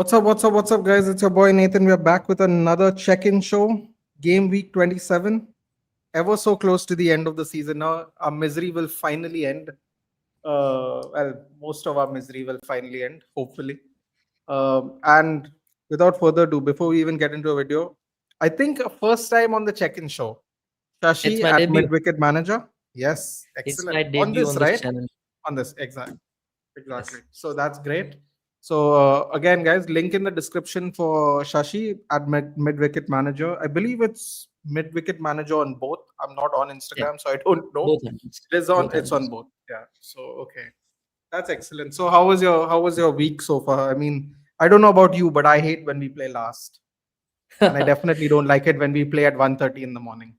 What's up, guys? It's your boy Nathan. We are back with another check-in show. Game week 27. Ever so close to the end of the season now. Our misery will finally end. Most of our misery will finally end, hopefully. And without further ado, before we even get into a video, I think first time on the check-in show, It's Shashi my at debut. Mid-Wicket Manager. Yes, It's excellent. my On debut this, on this right? channel. On this, exactly. Yes. So that's great. So again, guys, link in the description for Shashi at Mid Wicket Manager. I believe it's Mid Wicket Manager on both. I'm not on Yeah. Instagram, so I don't know. Both handles. It is on. Both It's on handles. both. Yeah. So okay, that's excellent. So how was your week so far? I mean, I don't know about you, but I hate when we play last, and I definitely don't like it when we play at 1:30 in the morning.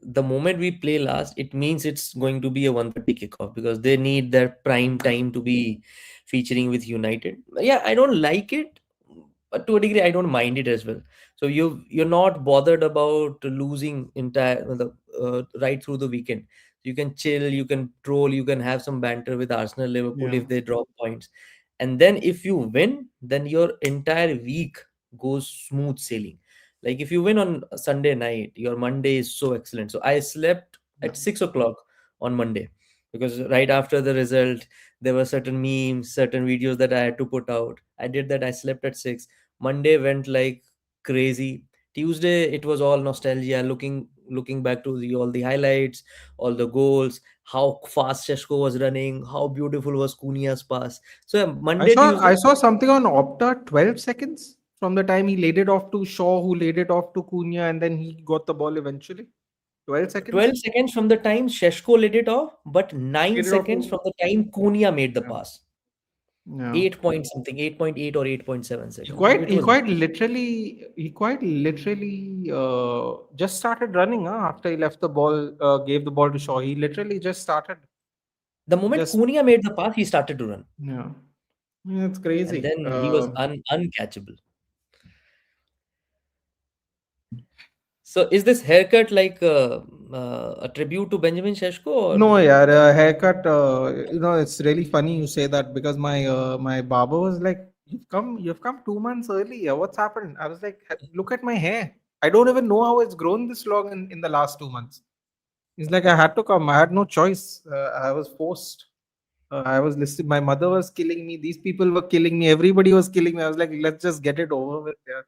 The moment we play last, it means it's going to be a 1:30 kickoff because they need their prime time to be featuring with United. Yeah, I don't like it, but to a degree, I don't mind it as well. So you're not bothered about losing right through the weekend. You can chill, you can troll, you can have some banter with Arsenal, Liverpool Yeah. if they drop points, and then if you win, then your entire week goes smooth sailing. Like if you win on a Sunday night, your Monday is so excellent. So I slept Yeah. at 6 o'clock on Monday because right after the result, there were certain memes, certain videos that I had to put out. I did that. I slept at 6. Monday went like crazy. Tuesday it was all nostalgia, looking back to all the highlights, all the goals, how fast Sheshko was running, how beautiful was Cunha's pass. So yeah, I Monday, saw Tuesday. I saw something on Opta, 12 seconds from the time he laid it off to Shaw, who laid it off to Cunha, and then he got the ball eventually. 12 seconds? 12 seconds from the time Sheshko let it off, but 9 Laid it off seconds to from the time Cunha made the yeah. pass. Yeah. 8 point something, 8.8 or 8.7 He seconds. So quite it he was quite literally he quite literally just started running after he left the ball, gave the ball to Shaw. He literally just started. the He moment just Cunha made the pass, he started to run. yeah. Yeah, it's And crazy. then he was uncatchable. So is this haircut like a tribute to Benjamin Sheshko or No, yeah, haircut. It's really funny you say that because my barber was like, "You've come 2 months early. What's happened?" I was like, "Look at my hair. I don't even know how it's grown this long in the last 2 months." He's like, "I had to come. I had no choice. I was forced. I was listening. My mother was killing me. These people were killing me. Everybody was killing me. I was like, let's just get it over with." Yeah.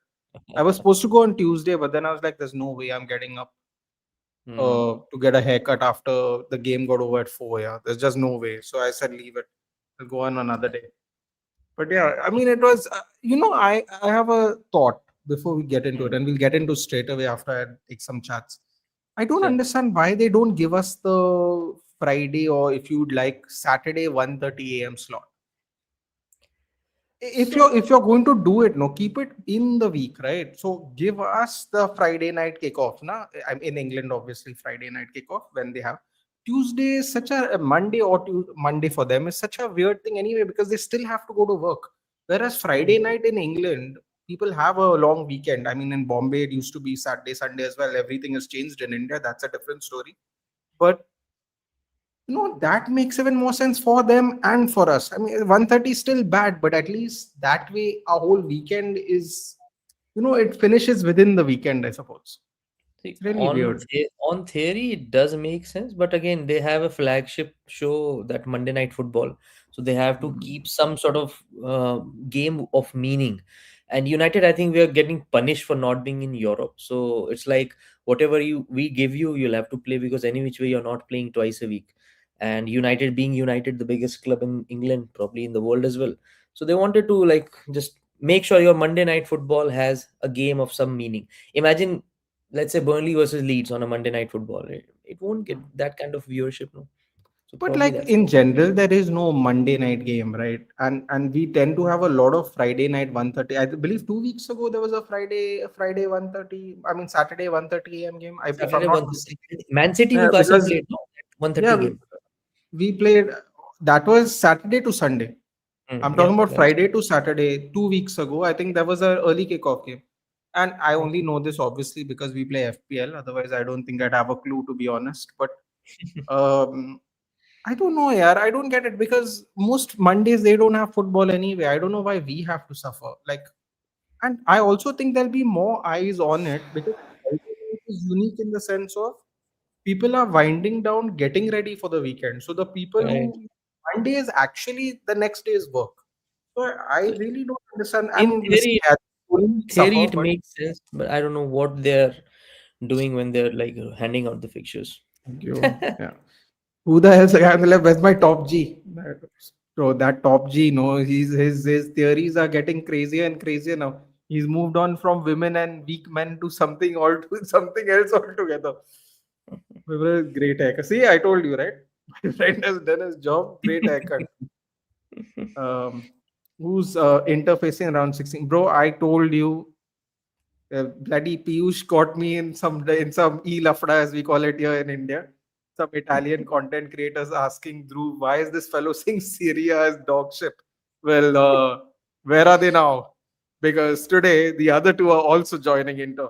I was supposed to go on Tuesday, but then I was like, "There's no way I'm getting up." Hmm. To get a haircut after the game got over at 4. Yeah, there's just no way. So I said, leave it. I'll go on another day. But yeah, I mean, it was, I have a thought before we get into Hmm. it, and we'll get into straight away after I take some chats. I don't Sure. understand why they don't give us the Friday, or if you'd like, Saturday 1:30 a.m. slot. if So you're if you're going to do it, no, keep it in the week, right? So give us the Friday night kickoff. Now I'm in England, obviously. Friday night kickoff when they have Tuesday is such a Monday, or Monday for them is such a weird thing anyway, because they still have to go to work. Whereas Friday hmm. night in England, people have a long weekend. I mean, in Bombay it used to be Saturday, Sunday as well. Everything has changed in India. That's a different story. But that makes even more sense for them and for us. I mean, 1:30 is still bad, but at least that way our whole weekend is, it finishes within the weekend, I suppose. See, It's really weird. on theory, it does make sense, but again, they have a flagship show, that Monday Night Football, so they have to Mm. keep some sort of game of meaning. And United, I think we are getting punished for not being in Europe. So it's like whatever we give you, you'll have to play because any which way you're not playing twice a week. And United being United, the biggest club in England, probably in the world as well. So they wanted to like just make sure your Monday Night Football has a game of some meaning. Imagine, let's say Burnley versus Leeds on a Monday Night Football, right? It won't get that kind of viewership, no. So But probably like that's in general, there is no Monday night game, right? And we tend to have a lot of Friday night 1:30. I believe 2 weeks ago there was a Friday 1:30. I mean Saturday 1:30 a.m. game. If I'm Saturday not 1:30. mistaken. Man City Yeah, Newcastle because played no 1:30 yeah, game. we played. That was Saturday to Sunday. I'm Yeah, talking about that's Friday to Saturday 2 weeks ago. I think there was an early kickoff game. And I only know this obviously because we play FPL. Otherwise, I don't think I'd have a clue, to be honest. But um, I don't know, yaar. I don't get it because most Mondays they don't have football anyway. I don't know why we have to suffer. Like, and I also think there'll be more eyes on it because it is unique in the sense of people are winding down, getting ready for the weekend. So the people Right. who Monday is actually the next day's work. So I So really don't understand. I in mean, listen, theory, yeah, we theory suffer, it but makes sense, but I don't know what they're doing when they're like handing out the fixtures. thank you. Yeah. Who the hell's the guy on the left? Where's my top G? Bro, that top G, no, his theories are getting crazier and crazier now. He's moved on from women and weak men to something all to something else altogether. Bro, great haircut. See, I told you, right? My friend has done his job. Great haircut. Um, who's interfacing around 16? Bro, I told you, bloody Piyush caught me in some e lafda as we call it here in India. Some Italian content creators asking Dhruv, why is this fellow saying Syria as dog shit? Well, where are they now? Because today the other two are also joining Inter.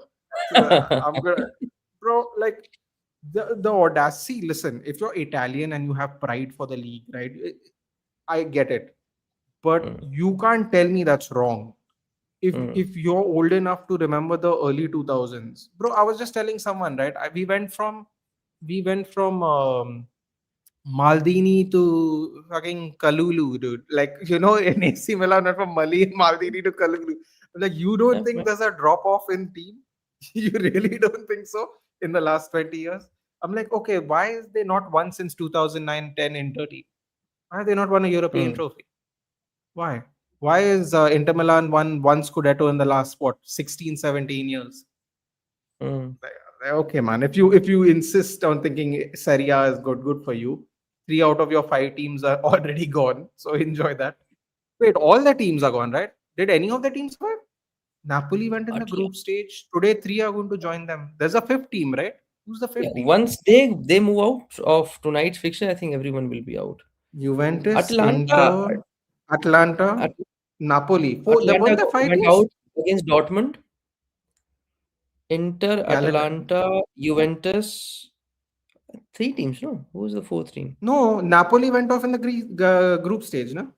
So I'm gonna, bro, like the audacity. Listen, if you're Italian and you have pride for the league, right? I get it, but Mm, you can't tell me that's wrong mm, if you're old enough to remember the early 2000s. Bro, I was just telling someone, right? We went from Maldini to fucking Kalulu, dude. Like, in AC Milan went from Maldini to Kalulu. Like, you don't yeah, think yeah. there's a drop off in team? You really don't think so in the last 20 years? I'm like, okay, why is they not won since 2009, 10 in 30? Why have they not won a European Mm, trophy? Why? Why is Inter Milan won one Scudetto in the last, what, 16, 17 years? mm, Okay, man. If you insist on thinking Serie A is good for you. Three out of your five teams are already gone, so enjoy that. Wait, all the teams are gone, right? Did any of the teams survive? Napoli went in the Atla- group stage. Today, three are going to join them. There's a fifth team, right? Who's the yeah, fifth team? once they move out of tonight's fixture, I think everyone will be out. Juventus, Atlanta Inter, Atlanta, At- Napoli. Four. The Atlanta one the five went teams. out against Dortmund. Inter, Yeah, Atalanta, Juventus. Three teams, no? Who was the fourth team? no, Napoli went off in the group stage, no?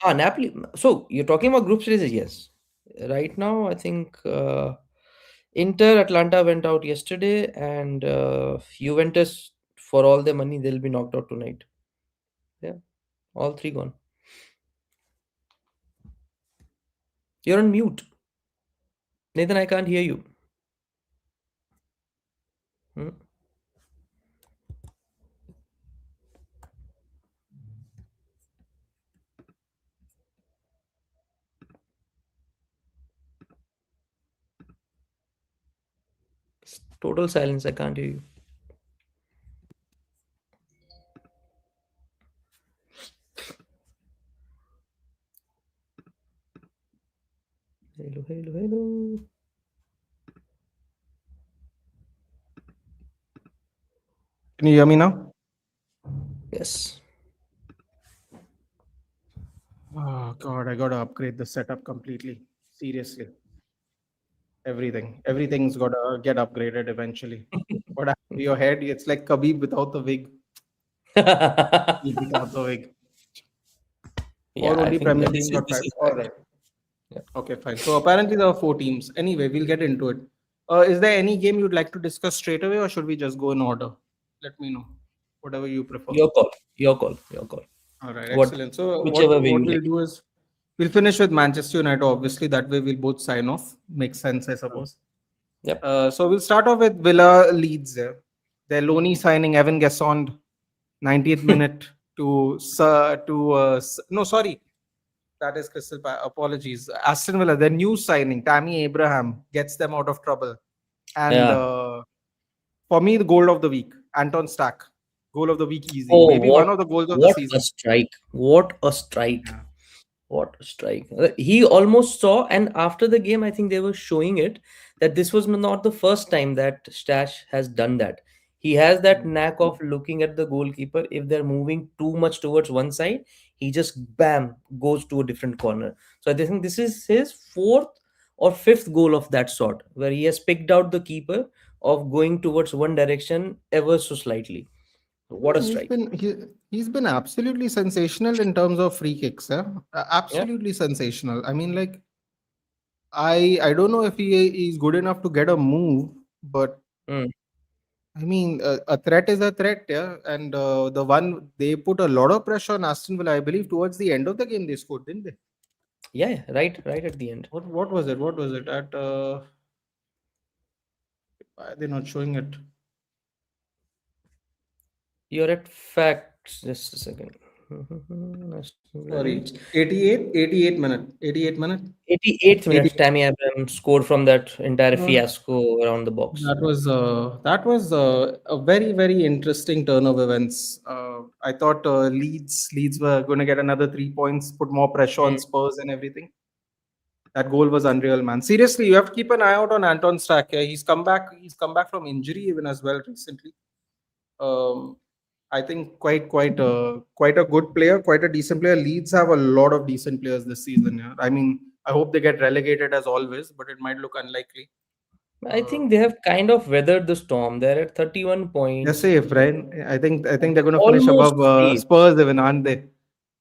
Ah, Napoli. So you're talking about group stages, yes. Right now, I think Inter, Atlanta went out yesterday, and Juventus, for all their money, they'll be knocked out tonight. Yeah, all three gone. You're on mute, Nathan. I can't hear you. Hmm? Total silence. I can't hear you. Hello, hello, hello. Can you hear me now? Yes. Oh God, I gotta upgrade the setup completely. Seriously, everything's gotta get upgraded eventually. What happened to your head? It's like Khabib without the wig. Khabib without the wig. Yeah, Or I only think Premier this team is got this five. is All back. right. Yeah. Okay, fine. So apparently there are four teams. Anyway, we'll get into it. Is there any game you'd like to discuss straight away, or should we just go in order? Let me know. Whatever you prefer. Your call. Your call. Your call. All right, What, excellent. So what whichever way what you we'll like. do is we'll finish with Manchester United. Obviously, that way we'll both sign off. Makes sense, I Mm. suppose. Yep. So we'll start off with Villa Leeds. Their Loney signing Evan Gassond, 90th minute no, sorry, that is apologies. Aston Villa, their new signing Tammy Abraham gets them out of trouble, and Yeah. for me the goal of the week, Anton Stack, goal of the week easy, Oh, maybe one of the goals of the what a season. strike! What a strike! Yeah. What a strike! He almost saw, and after the game, I think they were showing it that this was not the first time that Stash has done that. He has that Mm. knack of looking at the goalkeeper. If they're moving too much towards one side, he just bam goes to a different corner. So I think this is his fourth or fifth goal of that sort, where he has picked out the keeper of going towards one direction ever so slightly. What a He's strike. been he's been absolutely sensational in terms of free kicks. Yeah? Yeah. Absolutely sensational. I mean, like I don't know if he is good enough to get a move, but Mm. I mean, a threat is a threat, yeah. And the one they put a lot of pressure on Aston Villa, I believe, towards the end of the game they scored, didn't they? Yeah, yeah, right at the end. What was it? What was it? At why are they not showing it? You're at facts. Just a second. Aston Villa Sorry, leads. 88 minute, 88 minute, 88th 80. minute, Tammy Abraham scored from that entire Uh, fiasco around the box. that was a very interesting turn of events. I thought Leeds were going to get another 3 points, put more pressure on Mm. Spurs and everything. That goal was unreal, man. Seriously, you have to keep an eye out on Anton Stack. Yeah, he's come back. He's come back from injury even as well recently. Um, I think quite a good player, quite a decent player. Leeds have a lot of decent players this season. Yeah, I mean, I hope they get relegated as always, but it might look unlikely. I Uh, think they have kind of weathered the storm. They're at 31 they're points. safe, right? I think they're going to finish Almost above safe. Spurs even, aren't they?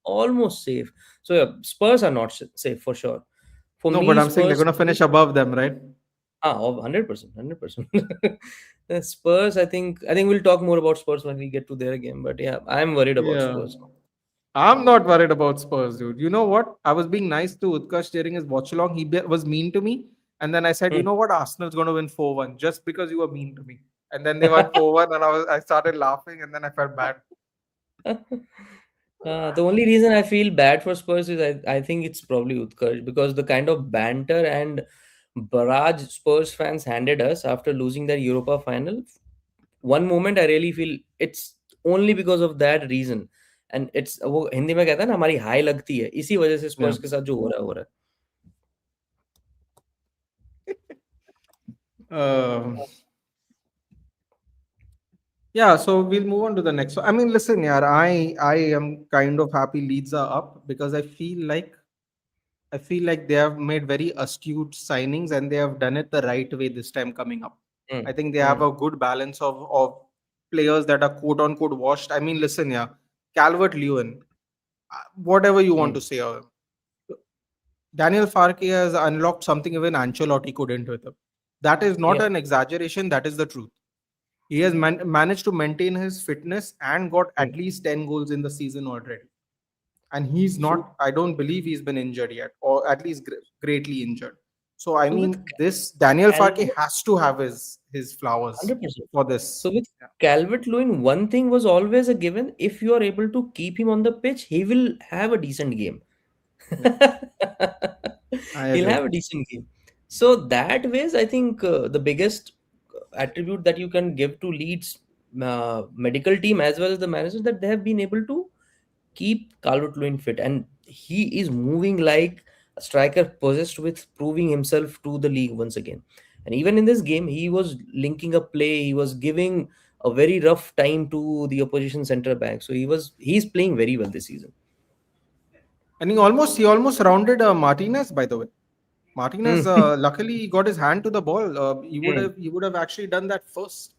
Almost safe. So yeah, Spurs are not safe for sure. For No, but me, I'm saying they're Spurs. going to finish above them, right? 100%, 100%. The Spurs, I think we'll talk more about Spurs when we get to their game. But yeah, I'm worried about Yeah. Spurs. I'm not worried about Spurs, dude. You know what? I was being nice to Utkarsh during his watch along. Was mean to me. And then I said, you Hmm. know what? Arsenal's going to win 4-1 just because you were mean to me. And then they won 4-1 and I started laughing and then I felt bad. The only reason I feel bad for Spurs is I think it's probably Utkarsh because the kind of banter and barrage Spurs fans handed us after losing their Europa final. One moment I really feel it's only because of that reason. And it's वो हिंदी में कहता है ना हमारी high लगती है इसी वजह से Yeah. स्पर्स के साथ जो हो रहा Uh, yeah, so we'll move on to the next one. I mean, listen, yeah, I am kind of happy Leeds are up because I feel like they have made very astute signings and they have done it the right way this time coming up. है. I think they have a good balance of players that are quote unquote washed. I mean, listen, yeah, Calvert Lewin, whatever you want Mm, to say, Daniel Farke has unlocked something even Ancelotti couldn't with him. That is not yeah. an exaggeration, that is the truth. He has managed to maintain his fitness and got Mm. at least 10 goals in the season already. And he's So not, I don't believe he's been injured yet, or at least greatly injured. So I so with mean, this Daniel Farke Calvert, has to have his flowers 100%. for this. So with Yeah, Calvert Lewin, one thing was always a given. If you are able to keep him on the pitch, he will have a decent game. yeah, I He'll agree. have a decent game. So that ways, I think the biggest attribute that you can give to Leeds medical team as well as the managers that they have been able to keep Calvert-Lewin fit, and he is moving like a striker possessed with proving himself to the league once again. And even in this game, he was linking up play. He was giving a very rough time to the opposition centre back. So he's playing very well this season. And he almost rounded Martinez, by the way. Martinez, Hmm. luckily, got his hand to the ball. He would Hmm. have he would have actually done that first,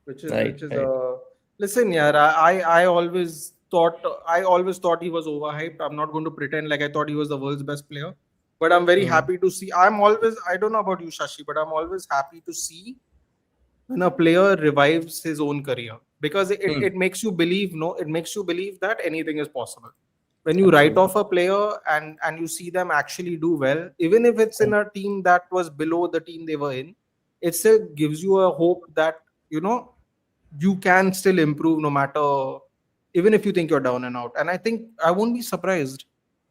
which is Right, which is right. listen, yeah. I always thought he was overhyped. I'm not going to pretend like I thought he was the world's best player, but I'm very Hmm. happy to see. I don't know about you, Shashi, but I'm always happy to see when a player revives his own career because it, Hmm. it makes you believe no it makes you believe that anything is possible when you write Absolutely. off a player and you see them actually do well, even if it's Hmm. in a team that was below the team they were in. It still gives you a hope that you can still improve no matter, even if you think you're down and out. And I think I won't be surprised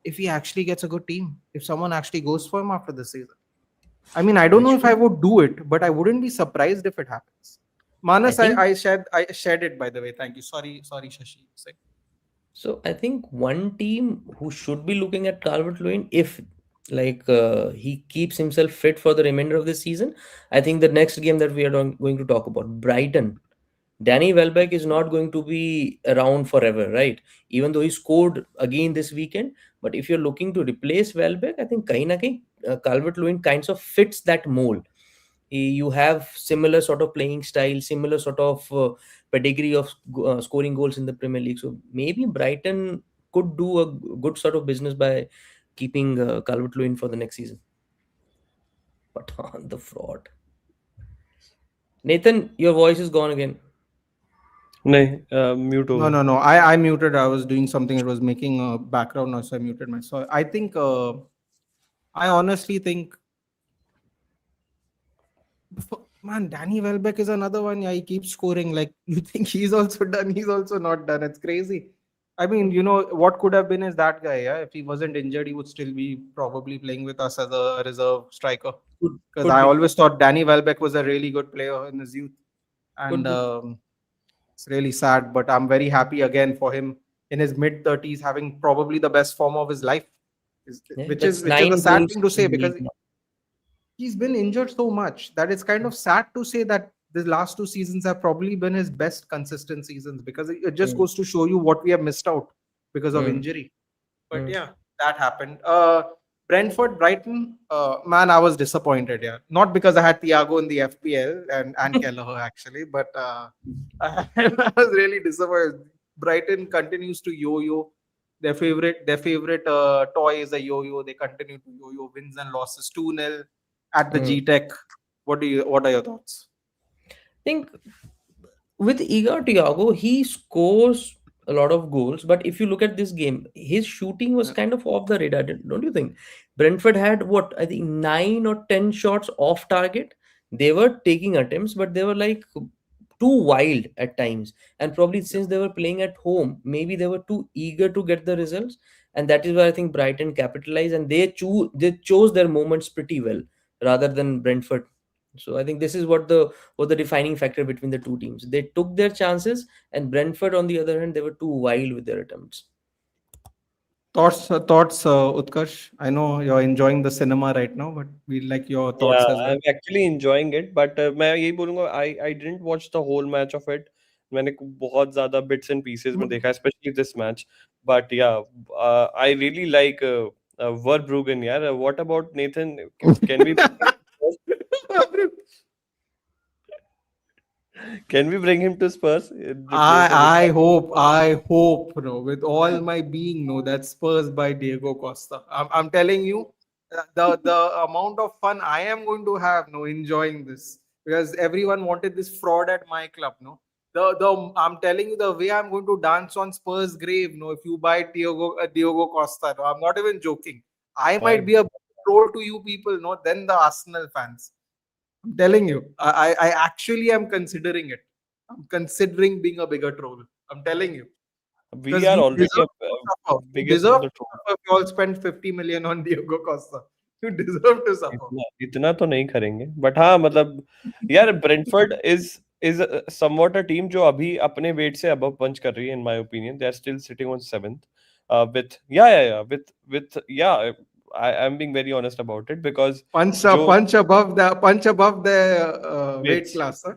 if he actually gets a good team, if someone actually goes for him after this season. I mean, I don't know if I Actually, would do it, but I wouldn't be surprised if it happens. I Manas, think I shared it, by the way. Thank you. Sorry, Shashi. Say. so. I think one team who should be looking at Calvert-Lewin, if he keeps himself fit for the remainder of the season, I think the next game that we are going to talk about, Brighton. Danny Welbeck is not going to be around forever, right? Even though he scored again this weekend, but if you're looking to replace Welbeck, I think kahin na kahin, Calvert-Lewin kinds of fits that mold. You have similar sort of playing style, similar sort of pedigree of scoring goals in the Premier League. So maybe Brighton could do a good sort of business by keeping Calvert-Lewin for the next season. But on the fraud, Nathan, your voice is gone again. नहीं mute हो No, गया. no, no. I muted. I was doing something. It was making a background noise, so I muted myself. I think. I honestly think. Man, Danny Welbeck is another one. Yeah, he keeps scoring. Like you think he's also done. He's also not done. It's crazy. I mean, what could have been is that guy. Yeah, if he wasn't injured, he would still be probably playing with us as a reserve striker. Because Could I be, always thought Danny Welbeck was a really good player in his youth, could and be. it's really sad. But I'm very happy again for him in his mid 30s, having probably the best form of his life, Yeah, which is that's which is a nine sad goals thing to say in because league now. he's been injured so much that it's kind of sad to say that the last 2 seasons have probably been his best consistent seasons because it just Mm, goes to show you what we have missed out because of mm, injury. But mm. yeah, that happened. Brentford, Brighton, man, I was disappointed. Yeah, not because I had Thiago in the FPL and Kelleher actually, but I was really disappointed. Brighton continues to yo-yo. Their favorite toy is a yo-yo. They continue to yo-yo wins and losses 2-0 at the Mm. G-Tech. What are your thoughts? Think with Igor Tiago, he scores a lot of goals, but if you look at this game, his shooting was Yeah. kind of off the radar, don't you think? Brentford had what I think 9 or 10 shots off target. They were taking attempts, but they were like too wild at times. And probably Yeah. since they were playing at home, maybe they were too eager to get the results, and that is why I think Brighton capitalized and they chose their moments pretty well rather than Brentford. So I think this is what the defining factor between the two teams. They took their chances, and Brentford, on the other hand, they were too wild with their attempts. Thoughts, Utkarsh. I know you're enjoying the cinema right now, but we like your Yeah, thoughts as well. I'm actually enjoying it, but मैं यही बोलूंगा I didn't watch the whole match of it. मैंने बहुत ज़्यादा bits and pieces में देखा, especially this match. But yeah, I really like Verbruggen. यार, what about Nathan? Can we can we bring him to Spurs in the place of Lukaku? I hope, with all my being, that Spurs by Diego Costa. I'm telling you, the amount of fun I am going to have, enjoying this because everyone wanted this fraud at my club, no. The I'm telling you the way I'm going to dance on Spurs grave, if you buy Diego Costa, no, I'm not even joking. I Why? might be a troll to you people, no, than the Arsenal fans. I'm telling you, I actually am considering it. I'm considering being a bigger troll. I'm telling you. We Because are you already deserve a, to suffer. You biggest deserve of the to troll. suffer if you all spend 50 million on Diego Costa. You deserve to suffer. इतना इतना तो नहीं करेंगे, but हाँ मतलब यार Brentford is somewhat a team जो अभी अपने वेट से अबव पंच कर रही है in my opinion. They are still sitting on 7th with या विथ या I am being very honest about it because जो Punch above the weight weights class. Huh?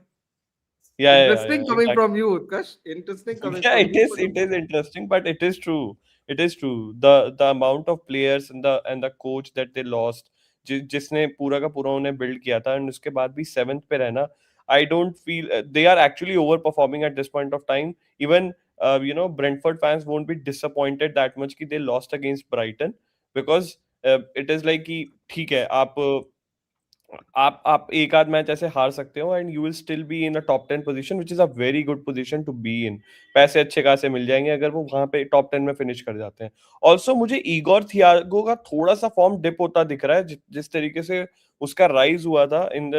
या Interesting coming from exactly. you, Utkarsh. Interesting coming Yeah, from it you. is. But It is interesting, but it is true. It is true. The amount of players and the coach that they lost, जिसने पूरा का पूरा उन्हें build किया था, and उसके बाद भी 7th पे रहना, I don't feel they are actually overperforming at this point of time. Even Brentford fans won't be disappointed that much कि they lost against Brighton because it is like कि ठीक है आप एक आध मैच ऐसे हार सकते हो and you will still be in a top 10 position which is a very good position to be in. पैसे अच्छे खासे मिल जाएंगे अगर वो वहां पे टॉप 10 में फिनिश कर जाते हैं. ऑल्सो मुझे ईगोर थियागो का थोड़ा सा फॉर्म डिप होता दिख रहा है जिस तरीके से उसका राइज हुआ था in the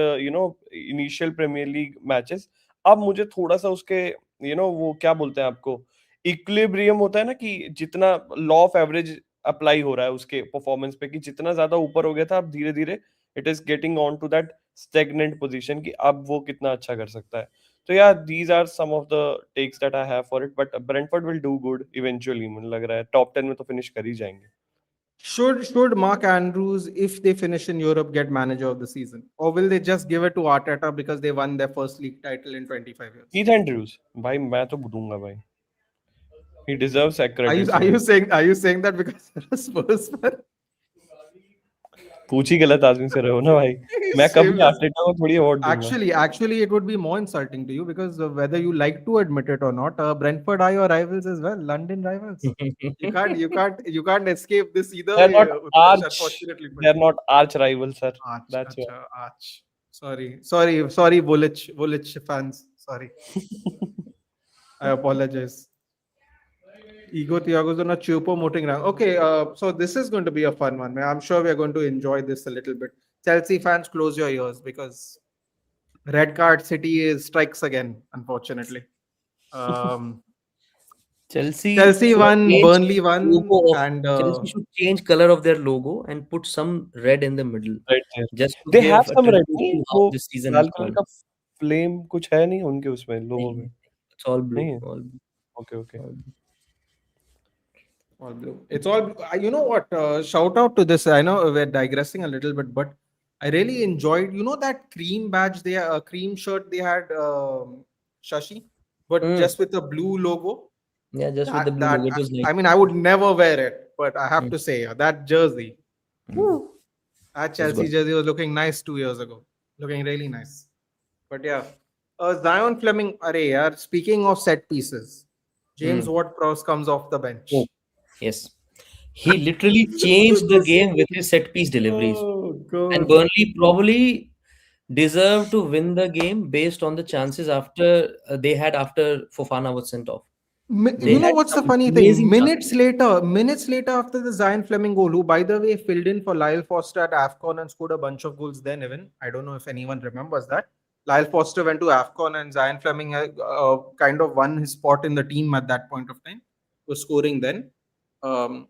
initial premier league matches. अब मुझे थोड़ा सा उसके वो क्या बोलते हैं आपको इक्विलिब्रियम होता है ना कि जितना लॉ ऑफ एवरेज अप्लाई हो रहा है उसके परफॉर्मेंस पे कि जितना ज्यादा ऊपर हो गया था अब धीरे धीरे it is getting on to that stagnant position कि अब वो कितना अच्छा कर सकता है. तो यार these are some of the takes that I have for it, but Brentford will do good eventually. मुझे लग रहा है टॉप 10 में तो फिनिश कर ही जाएंगे. should Mark Andrews, if they finish in Europe, get manager of the season, or will they just give it to Arteta because they won their first league title in 25 years? Keith Andrews भाई मैं तो दूंगा भाई. ही deserves Are you accreditation. are you saying are you saying that because you're a Spurs fan? पूछ ही गलत आदमी से रहे हो ना भाई। मैं कभी Shameless. आर्टेटा को थोड़ी अवार्ड दूंगा। Actually, it would be more insulting to you because whether you like to admit it or not, Brentford are your rivals as well, London rivals. You can't escape this either They're way, not Utkarsh, arch. unfortunately. for They're you. not arch rivals, sir. Arch, That's why. acha, arch. Sorry, Woolwich fans. Sorry, I apologize. Igor Thiago's on a Chupo moting rank. Okay, so this is going to be a fun one, man. I'm sure we are going to enjoy this a little bit. Chelsea fans, close your ears because red card City strikes again, unfortunately. Um, Chelsea Chelsea should won, change Burnley won, logo of and Chelsea should change color of their logo and put some red in the middle, Right there. just to They have give a some red. tribute नहीं, to how वो this season Lal has colour gone. का flame कुछ है नहीं उनके उसमें लोगों नहीं, में। it's all blue. नहीं है? All blue. Okay, okay. All blue. all blue. It's all blue. You know what? Shout out to this. I know we're digressing a little bit, but I really enjoyed. You know that cream badge they cream shirt they had, Shashi, but just with the blue logo. Yeah, just with the blue That logo. It was I nice. mean, I would never wear it, but I have to say that jersey, Mm. that It's Chelsea good. jersey was looking nice 2 years ago, looking really nice. But yeah, Zion Fleming. Arey yaar, speaking of set pieces, James Ward-Prowse comes off the bench. Oh, yes. He literally changed the game with his set piece deliveries. Oh And god. Burnley probably deserved to win the game based on the chances they had after Fofana was sent off. They You know had what's the some funny amazing thing? chances. Minutes later after the Zion Fleming goal, who by the way filled in for Lyle Foster at AFCON and scored a bunch of goals then even. I don't know if anyone remembers that. Lyle Foster went to AFCON and Zion Fleming kind of won his spot in the team at that point of time. Was scoring then. Um,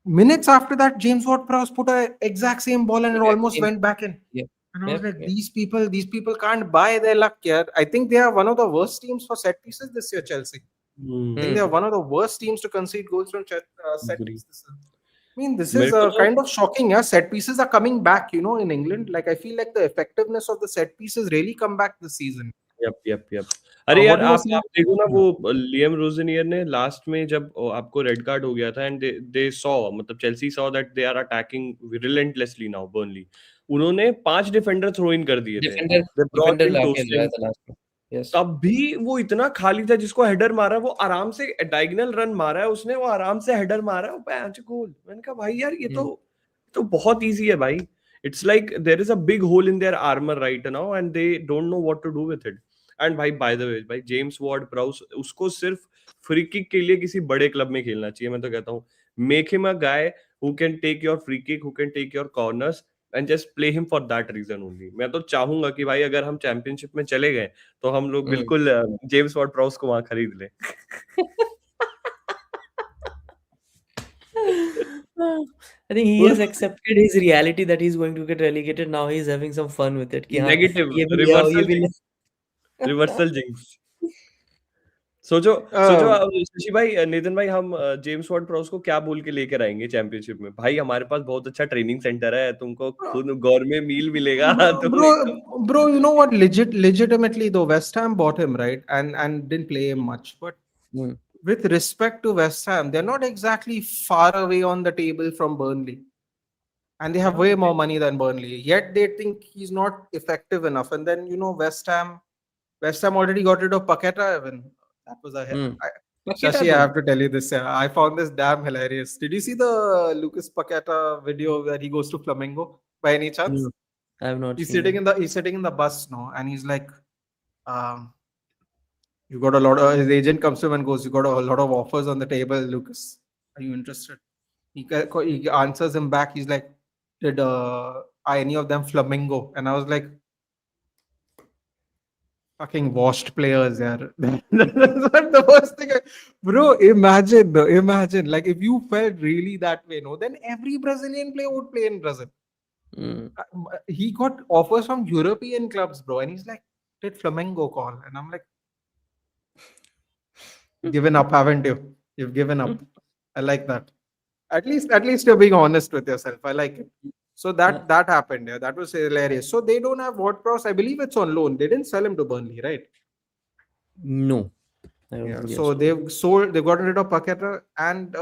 Minutes after that, James Ward-Prowse put a exact same ball and it Exact almost same. went back in. Yep. And I was Yep. like, these people can't buy their luck here. I think they are one of the worst teams for set pieces this year, Chelsea. I think they are one of the worst teams to concede goals from set Agree. pieces. I mean, this मेरे is को तो kind of shocking. Yeah, set pieces are coming back. You know, in England, like I feel like the effectiveness of the set pieces really come back this season. Yup. अरे What यार do you आप say? देखो ना वो Liam रोजनियर ने last में जब आपको रेड कार्ड हो गया था एंड दे सॉ मतलब Chelsea saw that they are attacking relentlessly now Burnley उन्होंने 5 डिफेंडर थ्रो इन कर दिए थे दे ब्रॉट Defender इन लाके लगाया टोस्टिंग था लास्ट में. Yes. तब भी वो इतना खाली था जिसको हेडर मारा वो आराम से डायगोनल रन मारा है उसने वो आराम से हेडर मारा है वो पैंच गोल मैंने कहा भाई यार ये तो बहुत इजी है भाई it's like there is a big hole in their armour right now and they don't know what to do with it and भाई बाय द वे भाई जेम्स वॉर्ड प्राउस उसको सिर्फ फ्री किक के लिए किसी बड़े क्लब में खेलना चाहिए मैं तो कहता हूँ make him a guy who can take your free kick who can take your corners and just play him for that reason only मैं तो चाहूंगा कि भाई अगर हम चैंपियनशिप में चले गए तो हम लोग बिल्कुल जेम्स वॉर्ड प्राउस को वहां खरीद लें I think he has accepted his reality that he's going to get relegated. Now he's having some fun with it. कि हाँ, नेगेटिव ये भी ले आओ, ये भी ले रिवर्सल जिंक्स सोचो शशि भाई नितिन भाई हम जेम्स वॉर्ड प्राउस को क्या बोल के लेकर आएंगे चैंपियनशिप में भाई हमारे पास बहुत अच्छा ट्रेनिंग सेंटर है तुमको खुद गौरमेंट मील मिलेगा bro, you know what? Legitimately though, West Ham bought him, right? And didn't play him much. But with respect to West Ham, they're not exactly far away on the table from Burnley. And they have way more money than Burnley. Yet they think he's not effective enough. And then, you know, West Ham already got rid of Paqueta even. That was a Shashi, I have to tell you this. I found this damn hilarious. Did you see the Lucas Paqueta video where he goes to Flamengo by any chance? No, I have not He's seen sitting in the bus now, and he's like, you got a lot of his agent comes to him and goes, you got a lot of offers on the table, Lucas. Are you interested? He answers him back. He's like, did are any of them Flamengo? And I was like, fucking washed players, yeah. That's not the worst thing. Bro, imagine, like if you felt really that way, no, then every Brazilian player would play in Brazil. He got offers from European clubs, bro, and he's like, did Flamengo call? And I'm like, given up, haven't you? You've given up. I like that. At least you're being honest with yourself. I like it. So that happened. Yeah, that was hilarious. So they don't have Ward-Prowse. I believe it's on loan. They didn't sell him to Burnley, right? No. Yeah. So they've gotten rid of Paqueta and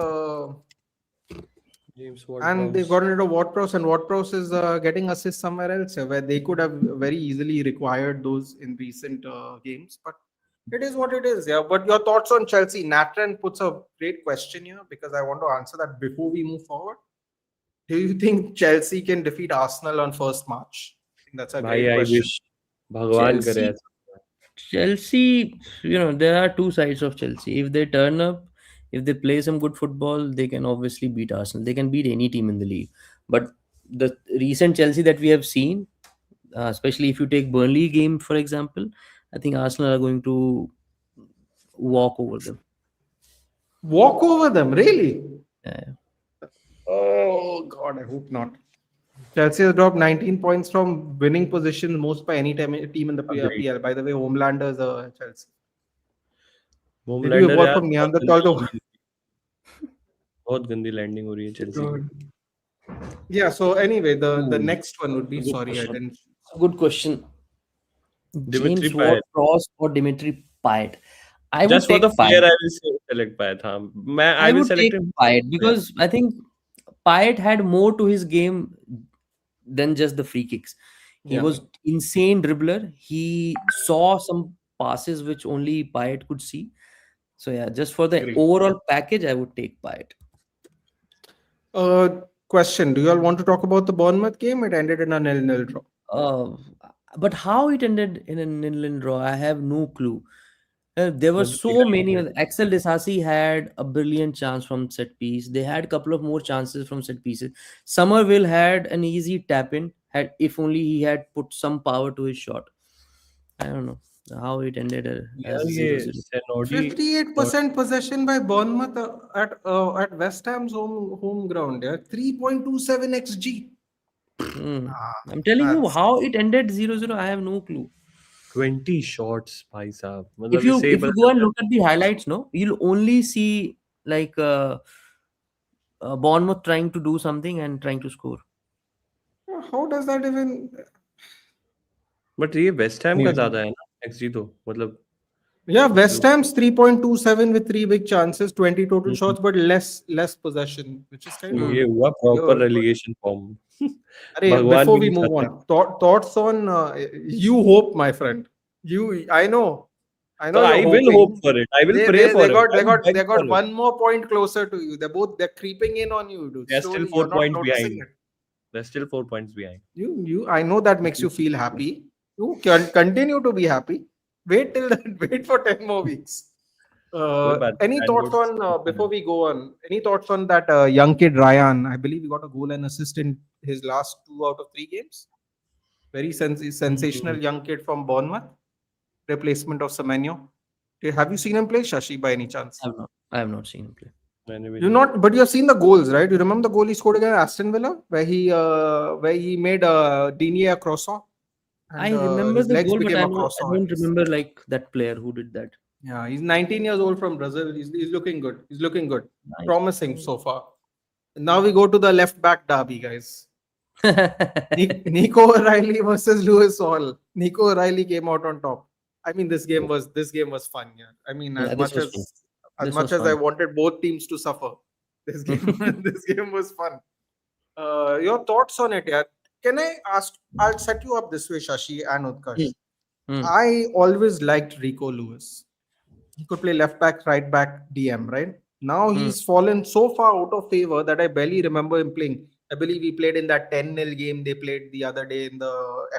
James And they've Ward-Prowse. gotten rid of Ward-Prowse, and Ward-Prowse is getting assists somewhere else where they could have very easily required those in recent games. But it is what it is. Yeah. But your thoughts on Chelsea? Natran puts a great question here because I want to answer that before we move forward. Do you think Chelsea can defeat Arsenal on 1st March? I think that's a भाई great I question. wish भगवान करे Chelsea, ऐसा. Chelsea, there are two sides of Chelsea. If they turn up, if they play some good football, they can obviously beat Arsenal. They can beat any team in the league. But the recent Chelsea that we have seen, especially if you take Burnley game for example, I think Arsenal are going to walk over them. Walk over them, really? Yeah. Oh God, I hope not. Chelsea has dropped 19 points from winning position most by any team in the Agreed. PL. By the way, Homelanders Chelsea. Did you Homelander evolve यार from बहुत Neanderthal to बहुत गंदी landing हो रही है Chelsea की. Yeah, so anyway, the Ooh, next one would be good sorry, I question. didn't. Good question. Dimitri James Payet. Ward-Prowse or Dimitri Payet? I would Just for take the Payet. player I will select Payet. हाँ मैं I I will would select take him. Payet because I think Payet had more to his game than just the free kicks. He Yeah. was insane dribbler. He saw some passes which only Payet could see. So yeah, just for the Agree. overall package, I would take Payet. Question: do you all want to talk about the Bournemouth game? It ended in a 0-0 draw. Uh, but how it ended in a nil draw, I have no clue. There were so many. Axel Disasi had a brilliant chance from set piece. They had a couple of more chances from set pieces. Somerville had an easy tap in. Had if only he had put some power to his shot. I don't know how it ended as यार 0-0. ये सेनोडी 58% possession by Bournemouth at West Ham's home ground. Yeah, 3.27 xg. I'm telling you That's how it ended 0-0. I have no clue. 20 shots भाई साहब If मतलब you इससे if you go and look at the highlights, no, you'll only see like Bournemouth trying to do something and trying to score. how does that even? But ये West Ham का Anyway. ज्यादा है ना XD तो मतलब Yeah, West Ham's 3.27 with 3 big chances, 20 total shots, but less possession, which is kind of. ये हुआ proper Yeah. Relegation form. Arey, भगवान before भी we नहीं move चाहता. on, thoughts on you hope, my friend. I know So I you're will hoping. hope for it. I will pray for it. I will beg They for got it. one more point closer to you. They're creeping in on you, dude. They're still Slowly, 4 you're not points noticing behind. it. They're still 4 points behind. I know that makes you feel happy. You can continue to be happy. Wait till that. Wait for 10 more weeks. कोई बात नहीं, Any man, thoughts good. on before we go on? Any thoughts on that young kid Ryan? I believe he got a goal and assist in his last 2 out of 3 games. Very sensational young kid from Bournemouth, replacement of Semenyo. Have you seen him play, Shashi, by any chance? I have not seen him play. मैंने भी You नहीं. not, but you have seen the goals, right? You remember the goal he scored against Aston Villa, where he made Digne a croissant, and I remember his the legs goal, but became I a croissant. don't remember like that player who did that. Yeah, he's 19 years old from Brazil. He's looking good. He's looking good. Nice. Promising so far. Now we go to the left back derby, guys. Nico O'Reilly versus Lewis Hall. Nico O'Reilly came out on top. I mean, this game was fun. Yeah. I mean, Yeah, as this much was as fun. as This much was as I fun. wanted both teams to suffer, this game was fun. Your thoughts on it, yeah? Can I ask? I'll set you up this way, Shashi and Utkarsh. I always liked Rico Lewis. He could play left back, right back, DM, right? Now he's fallen so far out of favor that I barely remember him playing. I believe he played in that 10-0 game they played the other day in the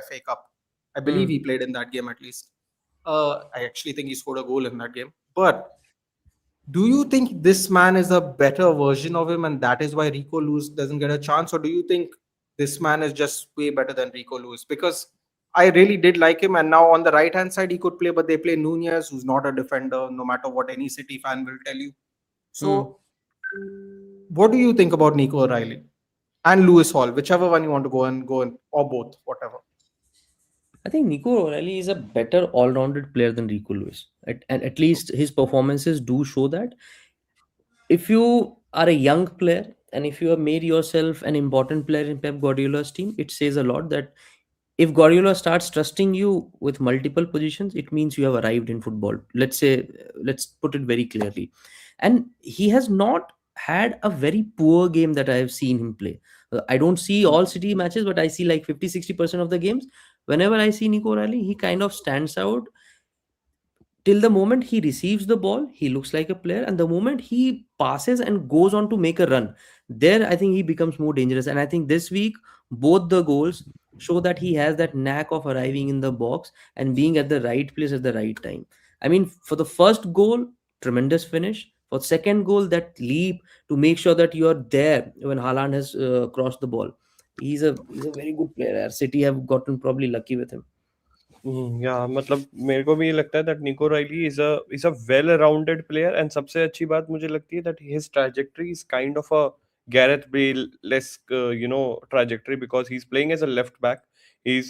FA Cup. I believe he played in that game at least. I actually think he scored a goal in that game. But do you think this man is a better version of him and that is why Rico Lewis doesn't get a chance? Or do you think this man is just way better than Rico Lewis? Because I really did like him, and now on the right hand side he could play, but they play Nunez, who's not a defender, no matter what any City fan will tell you. So, what do you think about Nico O'Reilly and Lewis Hall, whichever one you want to go and or both, whatever? I think Nico O'Reilly is a better all-rounded player than Rico Lewis. And at least his performances do show that. If you are a young player and if you have made yourself an important player in Pep Guardiola's team, it says a lot that if Guardiola starts trusting you with multiple positions, it means you have arrived in football. Let's put it very clearly. And he has not had a very poor game that I have seen him play. I don't see all City matches, but I see like 50-60% of the games. Whenever I see Nico O'Reilly, he kind of stands out. Till the moment he receives the ball, he looks like a player, and the moment he passes and goes on to make a run, there I think he becomes more dangerous. And I think this week both the goals show that he has that knack of arriving in the box and being at the right place at the right time. I mean, for the first goal, tremendous finish. For second goal, that leap to make sure that you are there when Haaland has crossed the ball. He's a very good player. City have gotten probably lucky with him. या मतलब मेरे को भी ये लगता है that Nico Reilly is a well rounded player and सबसे अच्छी बात मुझे लगती है that his trajectory is kind of a Gareth Bale-esque, trajectory because he's playing as a left back. He's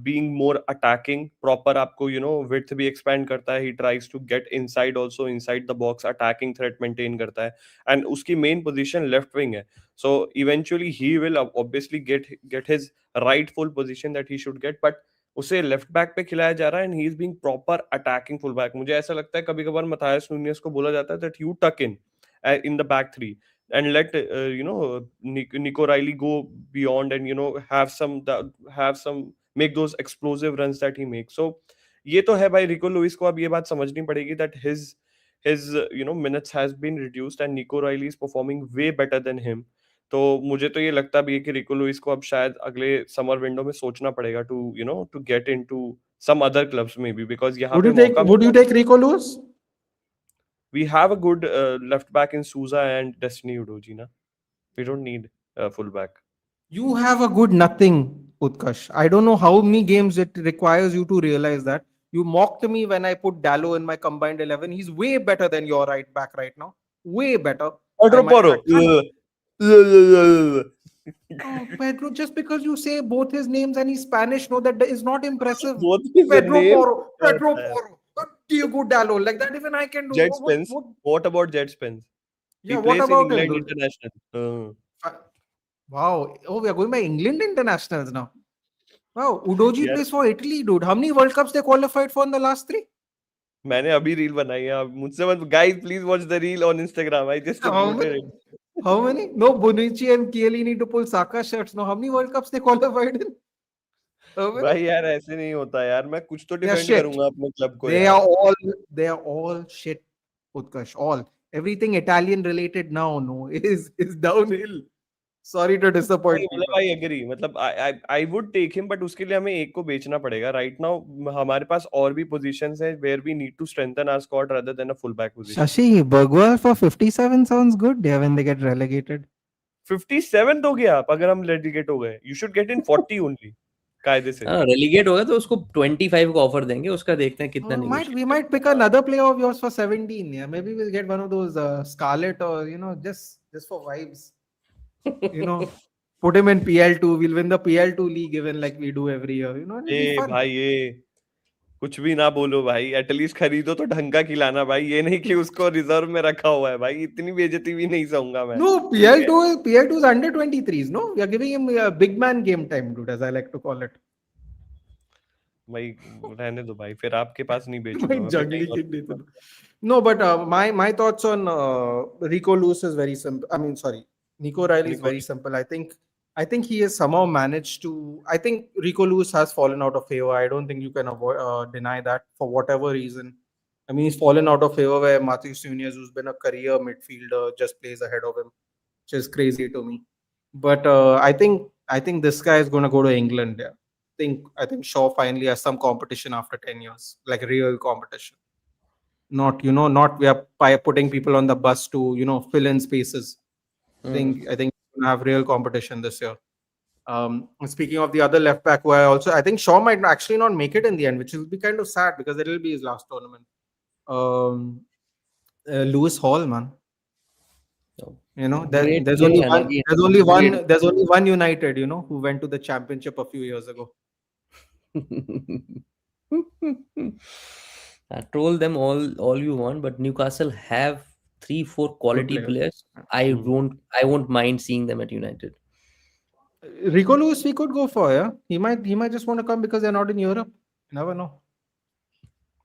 being more attacking, proper आपको width भी expand करता है. He tries to get inside also inside the box, attacking threat maintain करता है. And उसकी main position left wing है. So eventually he will obviously get his rightful position that he should get, but उसे left back पे खिलाया जा रहा है and he is being proper attacking full back. मुझे ऐसा लगता है कभी कभार मथायस नूनियस को बोला जाता है दैट यू टक in the back three and let Nico Riley go beyond and have some make those explosive runs that he makes. So ये तो है भाई. रिको लुइस को अब ये बात समझनी पड़ेगी that his minutes has been reduced and Nico Riley is performing way better than him. तो मुझे तो ये लगता भी है कि रिको लुइस को अब शायद अगले समर विंडो में सोचना पड़ेगा to get into some other clubs में भी, बिकॉज यहाँ पे मौका Would you take Rico Lewis? we have a good left back in Souza and Destiny Udoji na. We don't need a full back. You have a good nothing, Utkarsh. I don't know how many games it requires you to realize that. You mocked me when I put Dallo in my combined 11. He's way better than your right back right now. Way better. Pedro Porro. Oh, Pedro, just because you say both his names and he's Spanish, no, that is not impressive. Both his Pedro name. Porro. Pedro Porro. Diego Dallo. Like that, even I can do. Jet Spence. What about Jet Spence? Yeah, He what plays about in him, England dude? International. Wow. Oh, we are going by England internationals now. Wow. Udoji Yes. plays for Italy, dude. How many World Cups they qualified for in the last 3? मैंने अभी reel बनाई है. आप मुझसे मत guys, please watch the reel on Instagram. I just How uploaded many? it. How many? No, Bonucci and Chiellini need to pull Saka shirts. No, how many World Cups they qualified in? How many? भाई यार ऐसे नहीं होता यार. मैं कुछ तो They are defend shit. करूंगा अपने क्लब को They यार. are all shit, Utkarsh. All. Everything Italian related now, no, is downhill. Sorry to disappoint नहीं, मतलब people. I agree. मतलब I would take him, but उसके लिए हमें एक को बेचना पड़ेगा. राइट नाउ हमारे पास और भी पोजीशंस हैं where we need to strengthen our squad rather than a full back position. Shashi, Bergwall for 57 sounds good. Yeah, when they get relegated. 57 हो गया आप अगर हम रेलीगेट हो गए. You should get in 40 only कायदे से. रेलीगेट होगा तो उसको 25 का ऑफर देंगे, उसका देखते हैं कितना We might pick another player of yours for 17. Yeah, maybe we'll get one of those Scarlet or just for vibes. Put him in PL2. We'll win the PL2 league even like we do every year. It'll be A fun. भाई ये कुछ भी ना बोलो भाई. At least खरीदो तो ढंग का खिलाना भाई. ये नहीं कि उसको रिजर्व में रखा हुआ है भाई. इतनी बेइज्जती भी नहीं सहूंगा मैं. No, PL2 is under 23s. No, we are giving him a big man game time, dude, as I like to call it. भाई रहने दो भाई. फिर आपके पास नहीं बेचूंगा My मैं. फिर jungly कहीं और kid बेचूंगा. No, but my thoughts on Rico Lewis is very simple. I mean, sorry, Nico O'Reilly is Nico- very simple. I think he has somehow managed to. I think Rico Lewis has fallen out of favor. I don't think you can deny that for whatever reason. I mean, he's fallen out of favor where Matheus Nunes, who's been a career midfielder, just plays ahead of him, which is crazy to me. But I think this guy is going to go to England. Yeah. I think Shaw finally has some competition after 10 years, like real competition. Not we are putting people on the bus to fill in spaces. I think we're gonna have real competition this year. Speaking of the other left back, who I think Shaw might actually not make it in the end, which will be kind of sad because it will be his last tournament. Lewis Hall, man. Great There's player, only one United, who went to the championship a few years ago. I troll them all you want, but Newcastle have 3-4 quality players. players. I won't mind seeing them at United. Rico Lewis, we could go for, yeah. He might just want to come because they're not in Europe. You never know.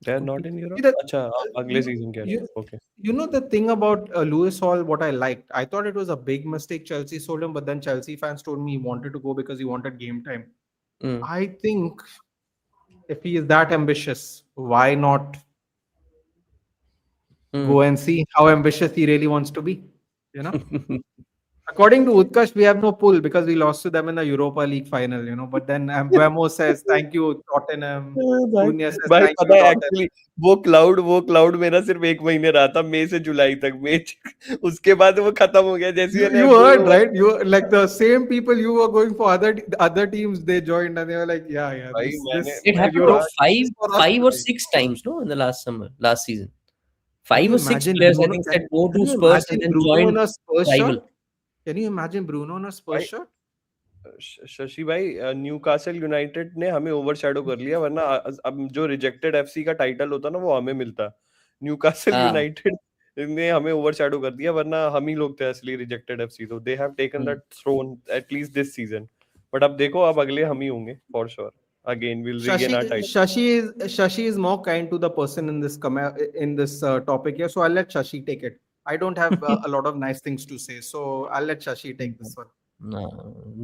They are not in See Europe. that अच्छा, आप you अगले know season कह रहे you हो. Okay. you know the thing about Lewis Hall. What I liked, I thought it was a big mistake Chelsea sold him, but then Chelsea fans told me he wanted to go because he wanted game time. Mm. I think if he is that ambitious, why not go Mm. and see how ambitious he really wants to be? You know. According to Utkarsh, we have no pull because we lost to them in the Europa League final, But then Mbemo says, thank you, Tottenham. भाई Cunha says, भाई thank पता you, है Tottenham. Actually वो cloud मेरा सिर्फ 1 महीने रहा था, मई से जुलाई तक मैच. उसके बाद वो खत्म हो गया जैसे ही You, मैंने you FPL heard, में right? You like the same people you were going for other teams, they joined and they were like, yeah, भाई मैंने this It मैं happened क्या like Europe five, is for us, five or guys. 6 times, no, in the last season. Can 5 you or 6 imagine players, I Bruno? think, said go Can to you Spurs and imagine then Bruno in joined a Spurs rival. shirt? Can you imagine Bruno in a Spurs भाई shirt? Shashi भाई, Newcastle United ने हमें overshadow कर लिया, वरना अब जो rejected FC का टाइटल होता ना वो हमें मिलता. न्यूकासल हाँ. यूनाइटेड ने हमें ओवरशैडो कर दिया, वरना हम ही लोग थे असली रिजेक्टेड एफसी. तो they have taken Hmm. That throne at least this season. But अब देखो, अब अगले हम ही होंगे for sure. Again will regain our title. Shashi is more kind to the person in this topic here, so I'll let Shashi take it. I don't have a lot of nice things to say, so I'll let Shashi take this one.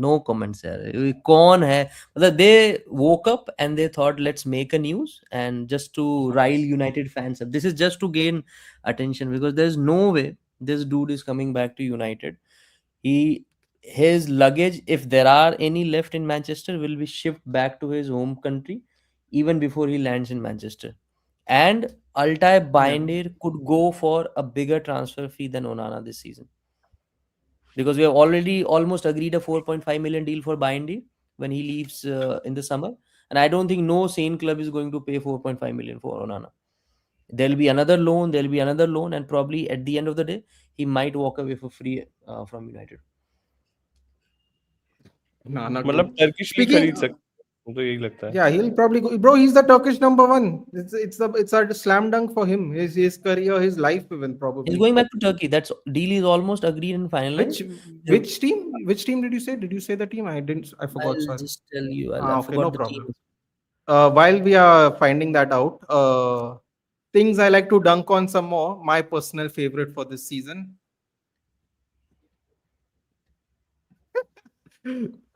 No comments यार. ये कौन है, मतलब they woke up and they thought let's make a news and just to rile United fans up. This is just to gain attention because there's no way this dude is coming back to United. His luggage, if there are any left in Manchester, will be shipped back to his home country even before he lands in Manchester. And Altay Yeah. Bayindir could go for a bigger transfer fee than Onana this season, because we have already almost agreed a 4.5 million deal for Bindy when he leaves in the summer, and I don't think no sane club is going to pay 4.5 million for Onana. There'll be another loan, and probably at the end of the day he might walk away for free from United. Nah, मतलब good. Turkish league Speaking, खरीद सकते, तो यही लगता है. yeah, he'll probably go. Bro, he's the Turkish number one. It's a slam dunk for him. His career, his life, even He's probably. going back to Turkey. That's deal is almost agreed and Which finalized. which team? Which team did you say? Did you say the team? I didn't. I forgot. I'll Sorry. just tell you. I Okay, no forgot the problem. team. While we are finding that out, things I like to dunk on some more. My personal favorite for this season.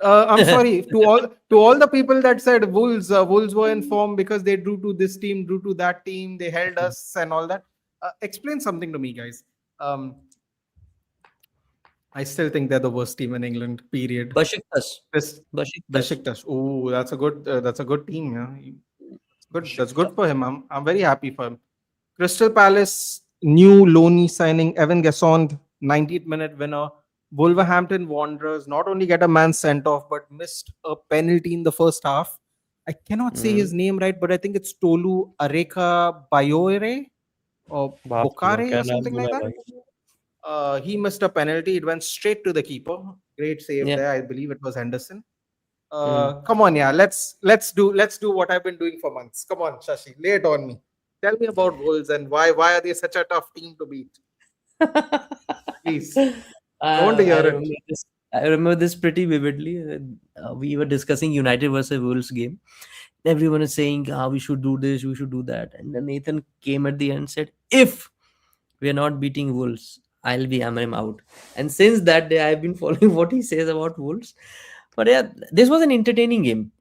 I'm sorry to all the people that said Wolves were in form because they drew to this team, drew to that team, they held us and all that. Explain something to me, guys. I still think they're the worst team in England. Period. Besiktas. This Besiktas. Oh, that's a good team. Yeah, good. That's good for him. I'm very happy for him. Crystal Palace new loanee signing Evan Gassond, 90th minute winner. Wolverhampton Wanderers not only get a man sent off but missed a penalty in the first half. I cannot say his name right, but I think it's Tolu Areka Bayoere or बाप रे बाप, Bokare क्या or नाम something सुना like है that. भाई. He missed a penalty. It went straight to the keeper. Great save Yeah. there. I believe it was Henderson. Mm. Come on, yeah. Let's do what I've been doing for months. Come on, Shashi, lay it on me. Tell me about Wolves and why are they such a tough team to beat? Please, I want to hear I it. remember this. I remember this pretty vividly. We were discussing United versus Wolves game. Everyone is saying, we should do this, we should do that. And then Nathan came at the end and said, if we are not beating Wolves, I'm out. And since that day, I've been following what he says about Wolves. But yeah, this was an entertaining game.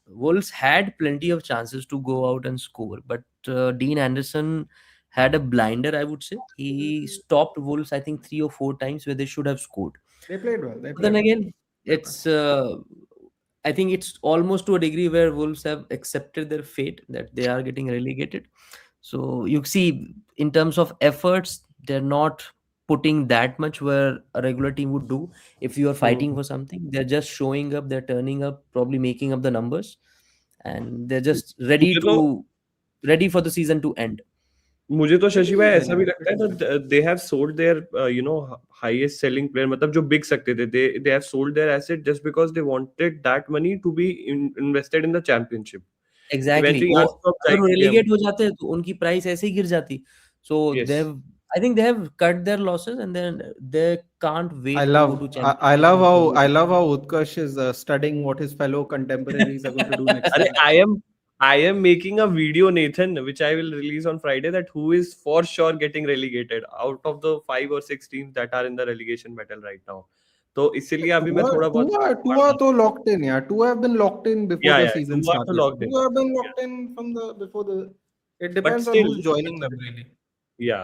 Wolves had plenty of chances to go out and score, but Dean Anderson had a blinder, I would say. He stopped Wolves, I think, 3 or 4 times where they should have scored. They played well. But then again, it's I think it's almost to a degree where Wolves have accepted their fate that they are getting relegated. So you see, in terms of efforts, they're not putting that much where a regular team would do. If you are fighting for something, they're just showing up, they're turning up, probably making up the numbers, and they're just मुझे तो ready for the season to end. मुझे तो शशि भाई Pretty ऐसा भी easy, लगता है pretty easy. that they have sold their highest selling player, मतलब जो बिक सकते थे, they have sold their asset just because they wanted that money to be invested in the championship. Exactly. Eventually वो यहाँ से तो अब अगर वो जाएंगे हम. relegate हो जाते हैं तो उनकी प्राइस ऐसे ही गिर जाती. So Yes. I think they have cut their losses and then they can't I wait to love go to I, championship. I love how I love how Utkarsh is studying what his fellow contemporaries are going to do next अरे season. I am I am making a video, Nathan, which I will release on Friday, that who is for sure getting relegated out of the 5 or 6 teams that are in the relegation battle right now. तो इसीलिए अभी मैं थोड़ा बहुत Two are तो locked in, yeah. Two have been locked in before yeah, the yeah, season 2 are to started. locked Two in. have been Yeah. locked in from the before the. It But depends on still, who's joining them, really. या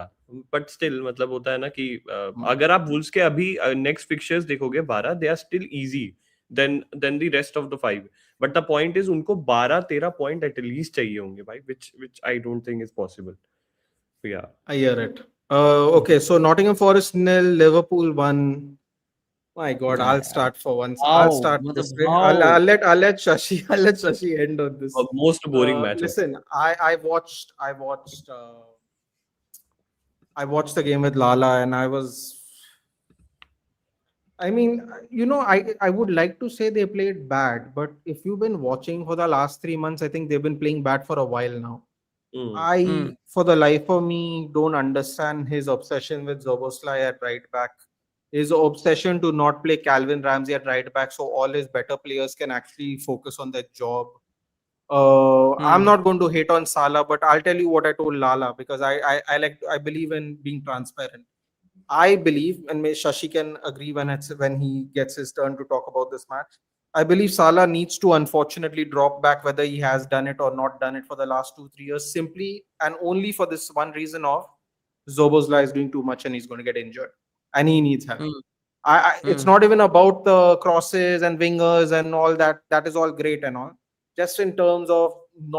but still मतलब होता है ना कि Hmm. अगर आप Wolves के अभी नेक्स्ट फिक्चर्स देखोगे 12 they are still easy then the rest of the 5 but the point is उनको 12-13 पॉइंट एटलीस्ट चाहिए होंगे भाई which I don't think is possible. So yeah. I hear it. Okay, so Nottingham Forest nil, Liverpool 1. My God, I'll start for once. I'll How? start मतलब this way. how? I'll let Shashi I'll let Shashi end on this. Most boring match. Listen, I watched the game with Lala, and I mean, I would like to say they played bad, but if you've been watching for the last 3 months, I think they've been playing bad for a while now. Hmm. For the life of me, don't understand his obsession with Zoboslai at right back. His obsession to not play Calvin Ramsey at right back, so all his better players can actually focus on their job. I'm Hmm. not going to hate on Salah, but I'll tell you what I told Lala, because I believe in being transparent. I believe, and Shashi can agree when he gets his turn to talk about this match. I believe Salah needs to unfortunately drop back, whether he has done it or not done it for the last 2-3 years, simply and only for this one reason of Zobozla is doing too much and he's going to get injured, and he needs help. Hmm. It's Hmm. not even about the crosses and wingers and all that. That is all great and all. Just in terms of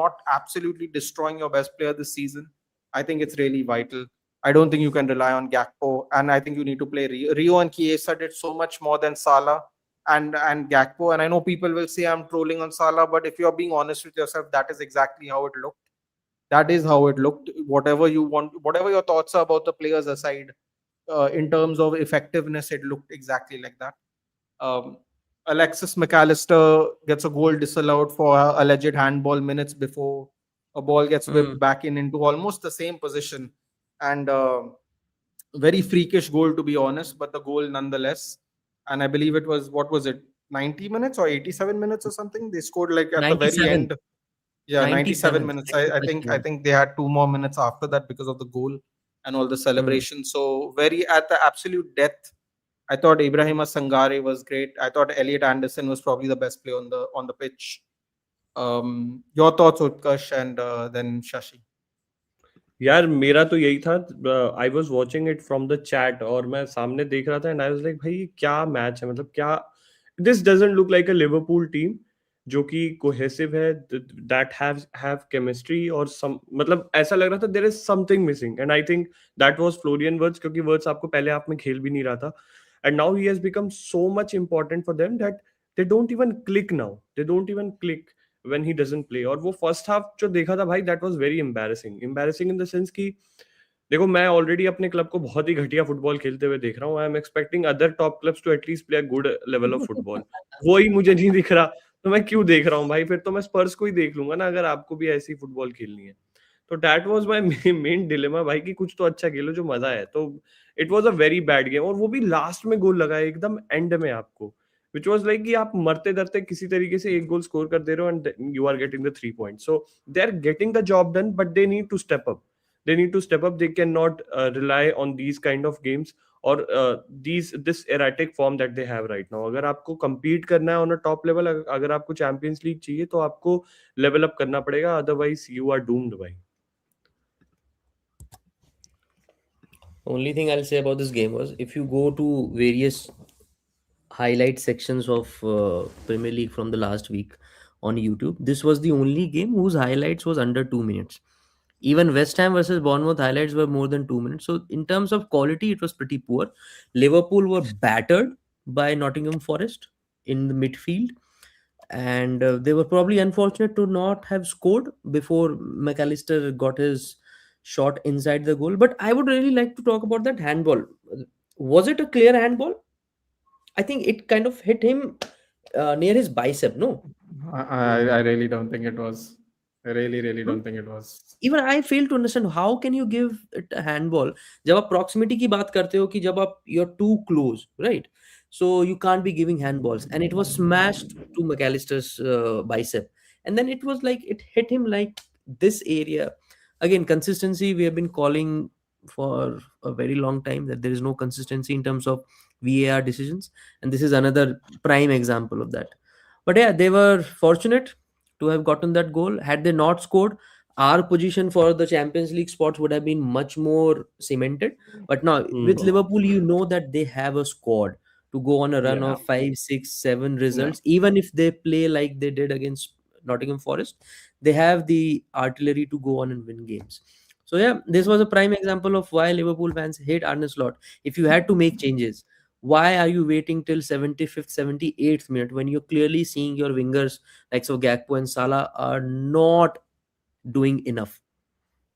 not absolutely destroying your best player this season, I think it's really vital. I don't think you can rely on Gakpo, and I think you need to play Rio and Chiesa did so much more than Salah and Gakpo. And I know people will say I'm trolling on Salah, but if you're being honest with yourself, that is exactly how it looked. That is how it looked. Whatever you want, whatever your thoughts are about the players aside, in terms of effectiveness, it looked exactly like that. Um, Alexis Mac Allister gets a goal disallowed for alleged handball minutes before a ball gets Hmm. whipped back into almost the same position, and very freakish goal, to be honest, but the goal nonetheless. And I believe it was, what was it, 90 minutes or 87 minutes or something? They scored like at the very 97. end. Yeah, 97 97. minutes. Second I question. think they had 2 more minutes after that because of the goal and all the Hmm. celebration. So very at the absolute death. I thought Ibrahima Sangare was great. I thought Elliot Anderson was probably the best player on the pitch. Your thoughts, Utkarsh, and then Shashi. यार मेरा तो यही था. I was watching it from the chat और मैं सामने देख रहा था एंड आई वाज लाइक भाई ये क्या मैच है, मतलब क्या. This doesn't look like a Liverpool team जो कि कोहेसिव है, दैट हैव केमिस्ट्री और सम, मतलब ऐसा लग रहा था there is something missing and I think that was Florian Wirtz, क्योंकि वर्ड्स आपको पहले हाफ में खेल भी नहीं रहा था and now he has become so much important for them that they don't even click now, they don't even click when he doesn't play. और वो फर्स्ट हाफ जो देखा था भाई, that was very embarrassing in the sense कि देखो मैं already अपने क्लब को बहुत ही घटिया फुटबॉल खेलते हुए देख रहा हूँ. I am expecting other top clubs to at least play a good level of football. वो ही मुझे नहीं दिख रहा, तो मैं क्यों देख रहा हूँ भाई? फिर तो मैं स्पर्स को ही देख लूंगा ना, अगर आपको भी ऐसी फुटबॉल खेलनी है. तो that was my main dilemma भाई, कि कुछ तो अच्छा खेलो जो मजा है. तो it was a very bad game, और वो भी लास्ट में गोल लगा है एकदम एंड में आपको, which was like कि आप मरते डरते किसी तरीके से एक गोल स्कोर कर दे रहे हो and you are getting the 3 points. So they are getting the job done, but they need to step up. They need to step up. They cannot rely on these kind of games or this erratic form that they have right now. अगर आपको compete करना है on a top level, अगर आपको champions league चाहिए तो आपको level up करना पड़ेगा, otherwise you are doomed भाई. Only thing I'll say about this game was, if you go to various highlight sections of Premier League from the last week on YouTube, this was the only game whose highlights was under 2 minutes. Even West Ham versus Bournemouth highlights were more than 2 minutes. So in terms of quality, it was pretty poor. Liverpool were battered by Nottingham Forest in the midfield, and they were probably unfortunate to not have scored before McAllister got his shot inside the goal. But I would really like to talk about that handball. Was it a clear handball? I think it kind of hit him near his bicep. No, I really don't think it was. I really Hmm? don't think it was. Even I fail to understand how can you give it a handball जब आप proximity की बात करते हो कि जब आप you're too close, right? So you can't be giving handballs, and it was smashed to McAllister's bicep, and then it was like it hit him like this area. Again, consistency, we have been calling for a very long time that there is no consistency in terms of VAR decisions, and this is another prime example of that. But yeah, they were fortunate to have gotten that goal. Had they not scored, our position for the Champions League spots would have been much more cemented. But now with Hmm. Liverpool, you know that they have a squad to go on a run Yeah. Yeah. of 5, 6, 7 Yeah. results. Even if they play like they did against Nottingham Forest, they have the artillery to go on and win games. So yeah, this was a prime example of why Liverpool fans hate Arne Slot. If you had to make changes, why are you waiting till 75th, 78th minute when you're clearly seeing your wingers like so Gakpo and Salah are not doing enough?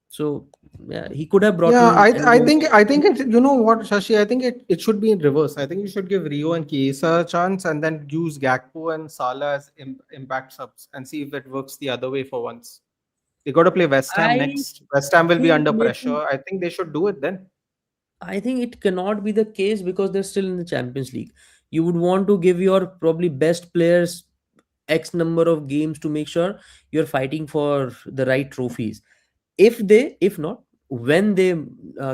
So yeah, he could have brought Yeah, in I think it, you know what, Shashi, I think it should be in reverse. I think you should give Rio and Chiesa a chance and then use Gakpo and Salah as impact subs and see if it works the other way for once. They got to play West Ham I next. West Ham will be think under maybe pressure. I think they should do it then. I think it cannot be the case because they're still in the Champions League. You would want to give your probably best players X number of games to make sure you're fighting for the right trophies. If not, when they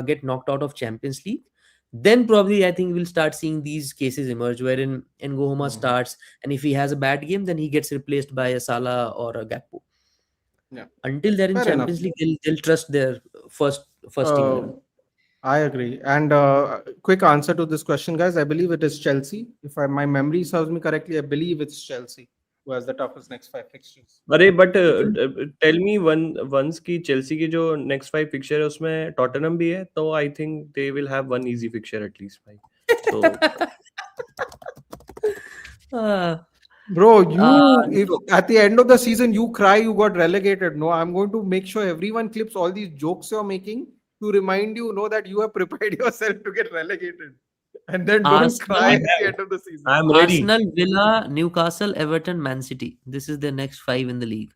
get knocked out of Champions League, then probably I think we'll start seeing these cases emerge wherein Ngoma Mhm. starts, and if he has a bad game, then he gets replaced by a Salah or a Gakpo. Yeah, Until they're in fair enough. Champions League, they'll trust their first team Uh, 11. I agree. And quick answer to this question, guys. I believe it is Chelsea. If my memory serves me correctly, I believe it's Chelsea who has the toughest next five fixtures. अरे but You think? Tell me once की Chelsea की जो next 5 fixture है उसमें Tottenham भी है तो I think they will have one easy fixture at least भाई तो uh, Bro, you if so at the end of the season you cry you got relegated. No, I'm going to make sure everyone clips all these jokes you're making to remind you know that you have prepared yourself to get relegated. And then don't cry Arsenal, at the end of the season. I am ready Arsenal, Villa, Newcastle, Everton, Man City. This is the next five in the league.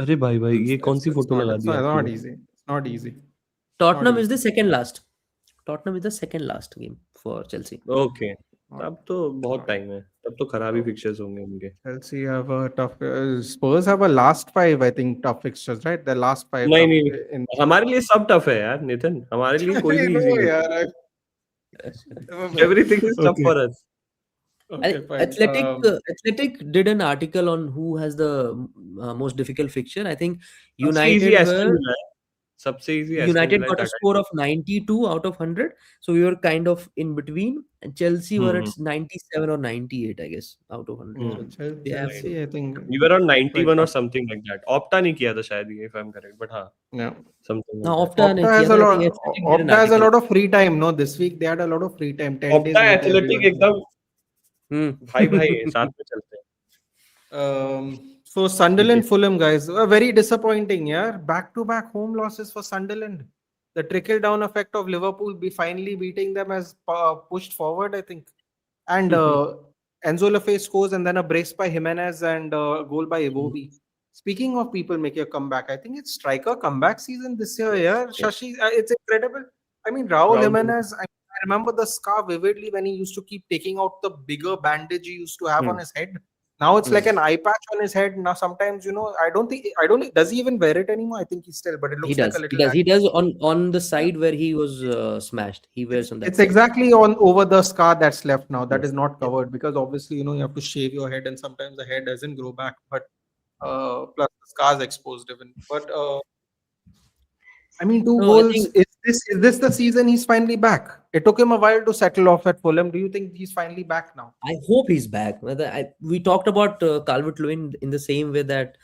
अरे भाई भाई It's ये कौन it's C it's photo not लगा it's the not, it's आपने not easy. It's not easy. Not Tottenham is easy. the second last. Tottenham is the second last game for Chelsea. Okay Not, तब तो बहुत not time है तब तो खराब ही so fixtures होंगे उनके Chelsea have a tough Spurs have a last five, I think, tough fixtures, right? The last five नहीं tough नहीं in नहीं हमारे लिए सब टफ है यार नितिन हमारे लिए कोई I भी इजी know, नहीं yeah. Everything is tough Okay. For us Okay, fine. Athletic did an article on who has the most difficult fixture. I think सबसे easy United Aston were villa है सबसे इजी एस्टन United विला है got a Tata score of 92 out of 100. So we were kind of in between. And Chelsea were at 97 or 98, I guess, out of 100. So they have right to. Chelsea, I think, we were on quite 91 और tough. Something like that Opta नहीं किया था शायद ये if I am correct but हाँ Yeah. Something like Now, that Opta ne Opta has kiya a tha, I lot. think Athletic did an Opta has a article. lot of free time. No, this week they had a lot of free time. 10 days ऑप्टा more than athletic everyone. एकदम Hmm. भाई भाई साथ में चलते हैं So Sunderland, Fulham, guys, very disappointing. Yeah, back-to-back home losses for Sunderland. The trickle-down effect of Liverpool be finally beating them has pushed forward, I think. And Enzo Lefebvre scores, and then a brace by Jimenez and a goal by Iwobi. Speaking of people making a comeback, I think it's striker comeback season this year. Yeah, Shashi, it's incredible. I mean, Raul Rahul Jimenez. I remember the scar vividly when he used to keep taking out the bigger bandage he used to have on his head. Now it's like an eye patch on his head. Now sometimes I don't think does he even wear it anymore? I think he still, but it He looks like a does. He little does. patch. He does on the Yeah. side where he was smashed. He It's wears on that it's side. exactly on over the scar that's left now. That Yes. is not Yes. covered because obviously you have to shave your head and sometimes the hair doesn't grow back. But plus the scars exposed even. But I mean, two No, I goals. think Is this the season he's finally back? It took him a while to settle off at Fulham. Do you think he's finally back now? I hope he's back. We talked about Calvert-Lewin in the same way that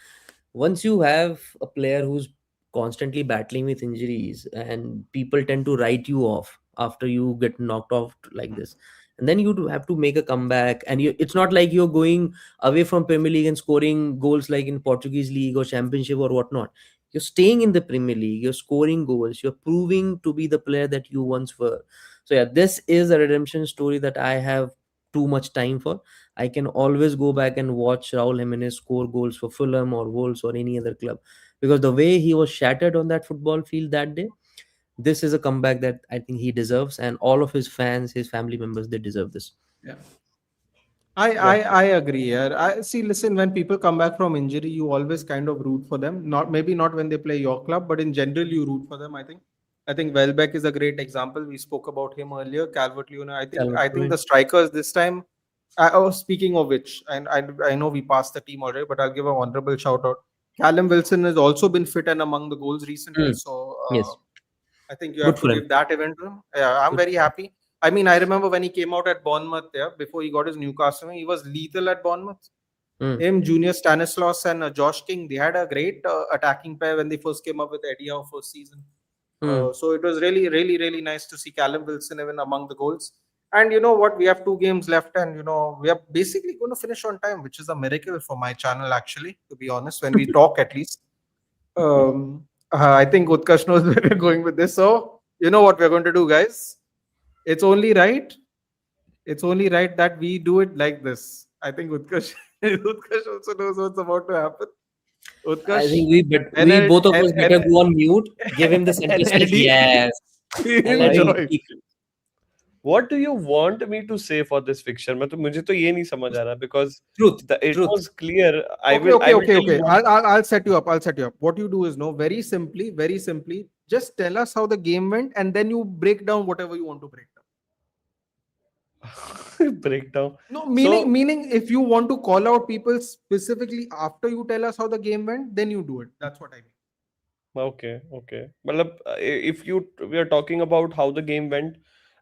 once you have a player who's constantly battling with injuries and people tend to write you off after you get knocked off like this, and then you do have to make a comeback, and it's not like you're going away from Premier League and scoring goals like in Portuguese league or championship or whatnot. You're staying in the Premier League, you're scoring goals, you're proving to be the player that you once were. So yeah, this is a redemption story that I have too much time for. I can always go back and watch Raul Jimenez score goals for Fulham or Wolves or any other club, because the way he was shattered on that football field that day, this is a comeback that I think he deserves, and all of his fans, his family members, they deserve this. Yeah. I agree. Yeah. I see. Listen, when people come back from injury, you always kind of root for them. Not maybe not when they play your club, but in general, you root for them. I think Welbeck is a great example. We spoke about him earlier. Calvert-Lewin. I think the strikers this time. Speaking of which, and I know we passed the team already, but I'll give an honorable shout out. Callum Wilson has also been fit and among the goals recently. Mm, So yes, I think you good have to for him. give that event to him. Yeah, I'm Good. very happy. I mean, I remember when he came out at Bournemouth there before he got his Newcastle, he was lethal at Bournemouth. Mm, Him, Junior Stanislaus, and Josh King, they had a great attacking pair when they first came up with Eddie Howe first season. mm. So it was really, really, really nice to see Callum Wilson even among the goals. And you know what? We have 2 games left, and we are basically going to finish on time, which is a miracle for my channel, actually, to be honest, when we talk at least. I think Utkarsh knows where we're going with this. So, you know what we're going to do, guys? It's only right. It's only right that we do it like this. I think Utkarsh, Utkarsh also knows what's about to happen. I Utkarsh, think we both of us better go on mute. Give him the and sentence like Eddie, yes, and let him enjoy. speak. What do you want me to say for this fixture? मतलब मुझे तो ये नहीं समझ आ रहा because Truth, it truth. was clear. I Okay, will okay, okay, tell okay. you I'll set you up. I'll set you up. What you do is very simply, just tell us how the game went, and then you break down whatever you want to break down. breakdown. No, So meaning if you want to call out people specifically after you tell us how the game went, then you do it. That's what I mean. okay. मतलब if you we are talking about how the game went,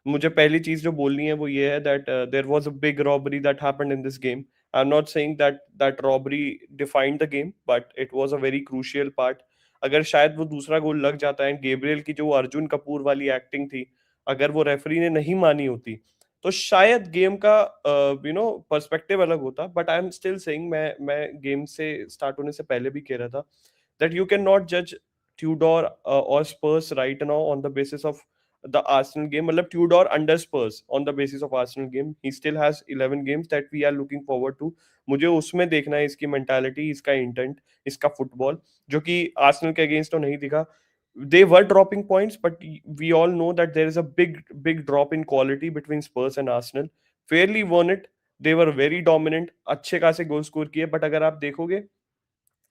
मुझे पहली चीज जो बोलनी है वो ये है that there was a big robbery that happened in this game. I'm not saying that that robbery defined the game, but it was a very crucial part. अगर शायद वो दूसरा गोल लग जाता है गेब्रियल की जो अर्जुन कपूर वाली एक्टिंग थी, अगर वो रेफरी ने नहीं मानी होती तो शायद गेम का पर्सपेक्टिव अलग होता. But I am still saying, मैं गेम से स्टार्ट होने से पहले भी कह रहा था that you cannot judge Tudor or Spurs right now on the basis of the Arsenal game. मतलब Tudor under Spurs on the basis of Arsenal game. He still has 11 games that we are looking forward to. मुझे उसमें देखना है इसकी mentality, इसका intent, इसका football, जो कि Arsenal के against तो नहीं दिखा. They were dropping points, but we all know that there is a big drop in quality between Spurs and Arsenal. Fairly won it. They were very dominant. अच्छे खासे goal score किए, but अगर आप देखोगे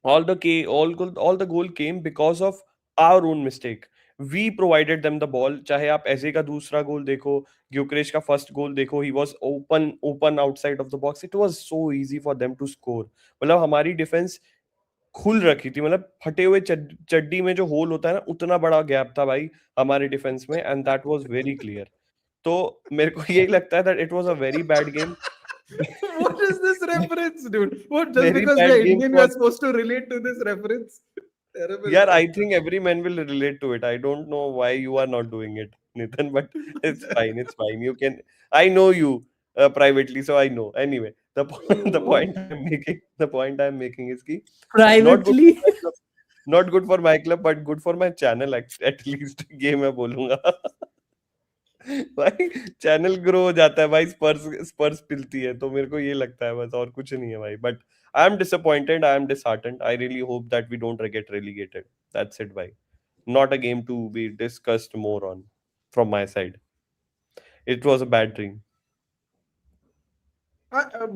all the goal came because of our own mistake. We provided them the ball. चाहे आप ऐसे का दूसरा गोल देखो, ग्योकरेश का फर्स्ट गोल देखो, he was open outside of the box. It was so easy for them to score. मतलब हमारी डिफेंस खुल रखी थी, मतलब फटे हुए चड्डी में जो होल होता है ना, उतना बड़ा गैप था भाई हमारे डिफेंस में, and that was very clear. तो मेरे को यही लगता है that it was a very bad game. What is this reference, dude? What, just Very because we bad are game Indian, we for are supposed to relate to this reference? Terrible, Yeah, man. I think every man will relate to it. I don't know why you are not doing it, Nitin, but it's fine. It's fine. You can. I know you privately, so I know. Anyway, the point I'm making, is ki not good for Privately. my club, not good for my club, but good for my channel. At least ये मैं बोलूँगा. भाई channel grow हो जाता है भाई, स्पर्स मिलती है, तो मेरे को ये लगता है बस, और कुछ नहीं है भाई. But I am disappointed, I am disheartened. I really hope that we don't get relegated. That's it भाई. Not a game to be discussed more on from my side. It was a bad dream.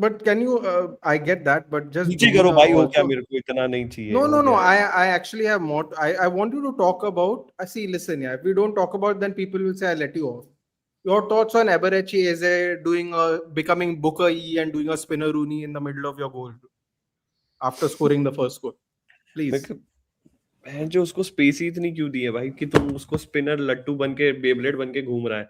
But can you? I get that, but just नीचे be करो भाई, हो क्या, also. मेरे को इतना नहीं चाहिए, No, हो no, no. गया. I actually have more. I want you to talk about. I see. Listen, yeah. If we don't talk about, then people will say I let you off. Your thoughts on Eberechi as a doing becoming Booker E and doing a spinner Rooney in the middle of your goal after scoring the first goal, मेरे please. को बहन जो उसको space ही इतनी क्यों दी है भाई कि तुम उसको स्पिनर लट्टू बन के बेबलेट बन के घूम रहा है.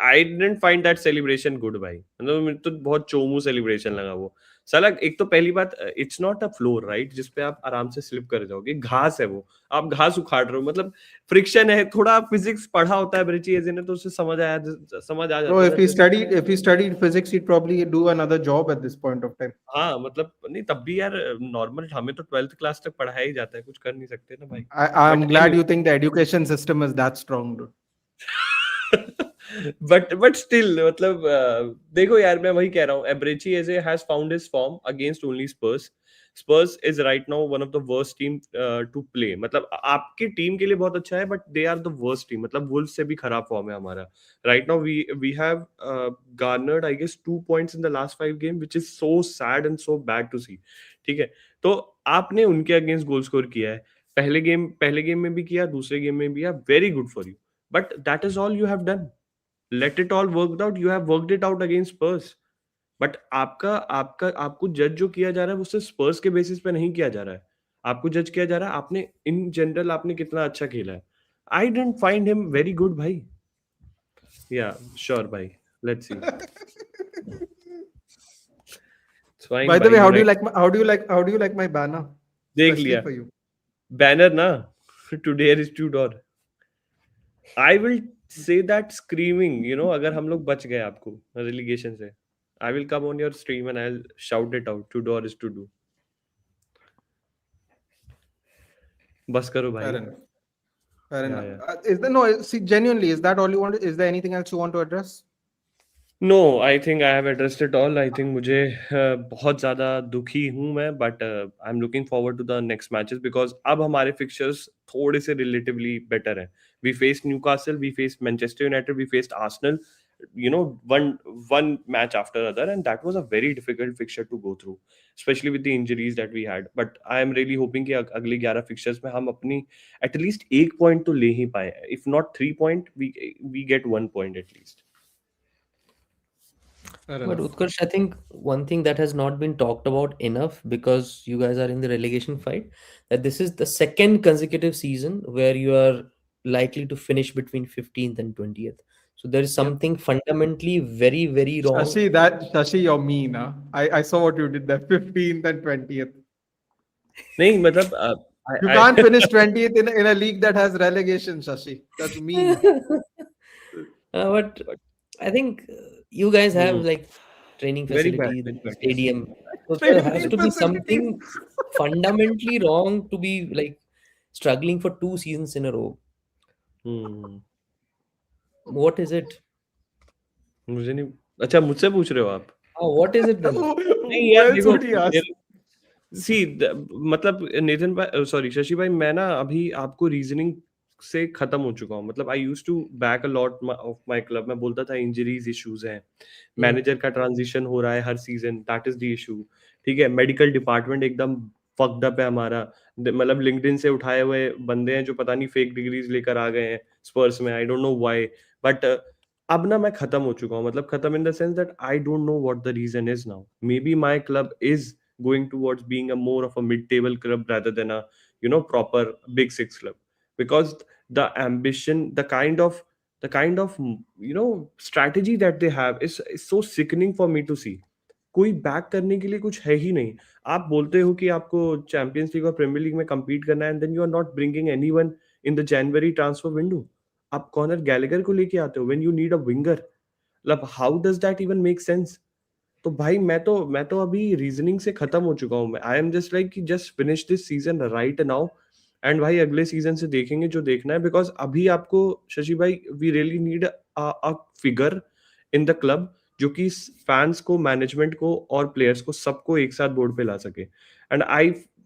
I didn't find that celebration good भाई. मतलब मेरे तो बहुत चोमू सेलिब्रेशन लगा वो. साला एक तो पहली बात, it's not a floor right जिसपे आप आराम से स्लिप कर जाओगे. घास है वो, आप घास उखाड़ रहे हो. मतलब फ्रिक्शन है. थोड़ा फिजिक्स पढ़ा होता है ब्रिची एजे ने, तो उसे समझ आ Bro, जाता if है he that studied, if he studied physics, he'd probably do another job at this point of time. हाँ मतलब नहीं, तब भी यार नॉर्मल, हमें तो 12th क्लास तक पढ़ाया ही जाता है, कुछ कर नहीं सकते ना भाई. I'm but glad you think the education system is that strong, dude. But still मतलब देखो यार, मैं वही कह रहा हूँ, Eberechi Eze has found his form against only Spurs. Spurs is right now one of the worst team to play. मतलब आपकी टीम के लिए बहुत अच्छा है, but they are the worst team. मतलब Wolves से भी खराब फॉर्म है हमारा. Right now we have garnered I guess 2 points in the last 5 games, which is so sad and so bad to see. ठीक है, तो आपने उनके अगेंस्ट गोल स्कोर किया है. पहले गेम में भी किया, दूसरे गेम में भी किया. Very good for you, but that is all you have done. Let it all worked out. You have worked it out against Spurs. But आपको जज जो किया जा रहा है वो सिर्फ स्पर्स के बेसिस पे नहीं किया जा रहा है. आपको जज किया जा रहा है आपने इन जनरल आपने कितना अच्छा खेला है. I didn't find him very good भाई. या श्योर भाई, let's see. By the way, how do you like my banner? देख Especially लिया for you. बैनर ना. Today is Tudor. I will say that screaming, अगर हम लोग बच गए आपको relegation से, I will come on your stream and I'll shout it out. Tudor is to do. बस करो भाई. Fair enough. Fair Yeah, enough. yeah. See, genuinely, is that all you want? Is there anything else you want to address? No, I think I have addressed it all. I think मुझे बहुत ज़्यादा दुखी हूँ मैं, but I'm looking forward to the next matches because अब हमारे fixtures थोड़े से relatively better हैं. We faced Newcastle, we faced Manchester United, we faced Arsenal, one match after other, and that was a very difficult fixture to go through, especially with the injuries that we had. But I am really hoping कि अगले 11 fixtures में हम अपनी at least 1 point तो ले ही पाए. If not 3 point, we get 1 point at least. Fair But enough. Utkarsh, I think one thing that has not been talked about enough because you guys are in the relegation fight, that this is the second consecutive season where you are likely to finish between 15th and 20th. So there is Yep. something fundamentally very, very wrong. Shashi, you're mean, huh? I saw what you did there. 15th and 20th. नहीं मतलब You can't finish 20th in a league that has relegation, Shashi. That's mean. But I think you guys have Hmm. like training Very bad, facility, the very bad. stadium. So there has Training to be facility. something fundamentally wrong to be like struggling for 2 seasons in a row. Hmm. What is it? मुझे नहीं. अच्छा, मुझसे पूछ रहे हो आप? What is it then? नहीं यार, Well, देखो would he ask? मतलब नितिन भाई, सॉरी शशि भाई, मैं ना अभी आपको रीजनिंग से खत्म हो चुका हूँ. मतलब I used to back a lot of my club. मैं बोलता था इंजरीज इश्यूज हैं, मैनेजर का ट्रांजिशन हो रहा है हर season, that is the issue. ठीक है, मेडिकल डिपार्टमेंट एकदम फक्ड अप है हमारा. मतलब लिंक्डइन से उठाए हुए बंदे हैं जो पता नहीं फेक डिग्रीज लेकर आ गए हैं स्पर्स में. I don't know why, but अब ना मैं खत्म हो चुका हूँ. मतलब खत्म in the sense that I don't know what the reason is now. Maybe my club is going towards being a more of a mid-table club rather than a proper big six club, because the ambition, the kind of strategy that they have is so sickening for me to see. कोई back करने के लिए कुछ है ही नहीं. आप बोलते हो कि आपको चैंपियंस लीग और प्रीमियर लीग में compete करना है, and then you are not bringing anyone in the January transfer window. आप कॉनर गैलेगर को लेके आते हो when you need a winger. मतलब how does that even make sense? तो भाई मैं तो अभी रीजनिंग से खत्म हो चुका हूँ. I am just like just finish this season right now, and भाई अगले सीजन से देखेंगे जो देखना है. बिकॉज अभी आपको शशि भाई, we really need a figure in the club जो कि फैंस को, मैनेजमेंट को और प्लेयर्स को सबको एक साथ बोर्ड पे ला सके. And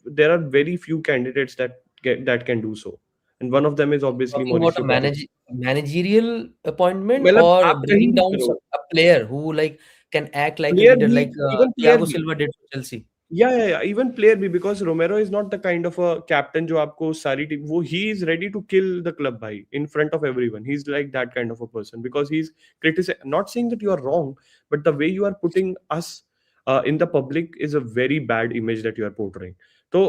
there are very few candidates that can do so, and one of them is obviously Talking about a Mauricio. managerial appointment मतलब or आप कहीं bringing भी down करो, a player who like can act like a player leader भी, like even player Thiago भी. Silva did for Chelsea. Yeah. Even player भी, because Romero is not the kind of a captain जो आपको सारी team, वो he is ready to kill the club भाई in front of everyone. He's like that kind of a person because he's not saying that you are wrong, but the way you are putting us in the public is a very bad image that you are portraying. So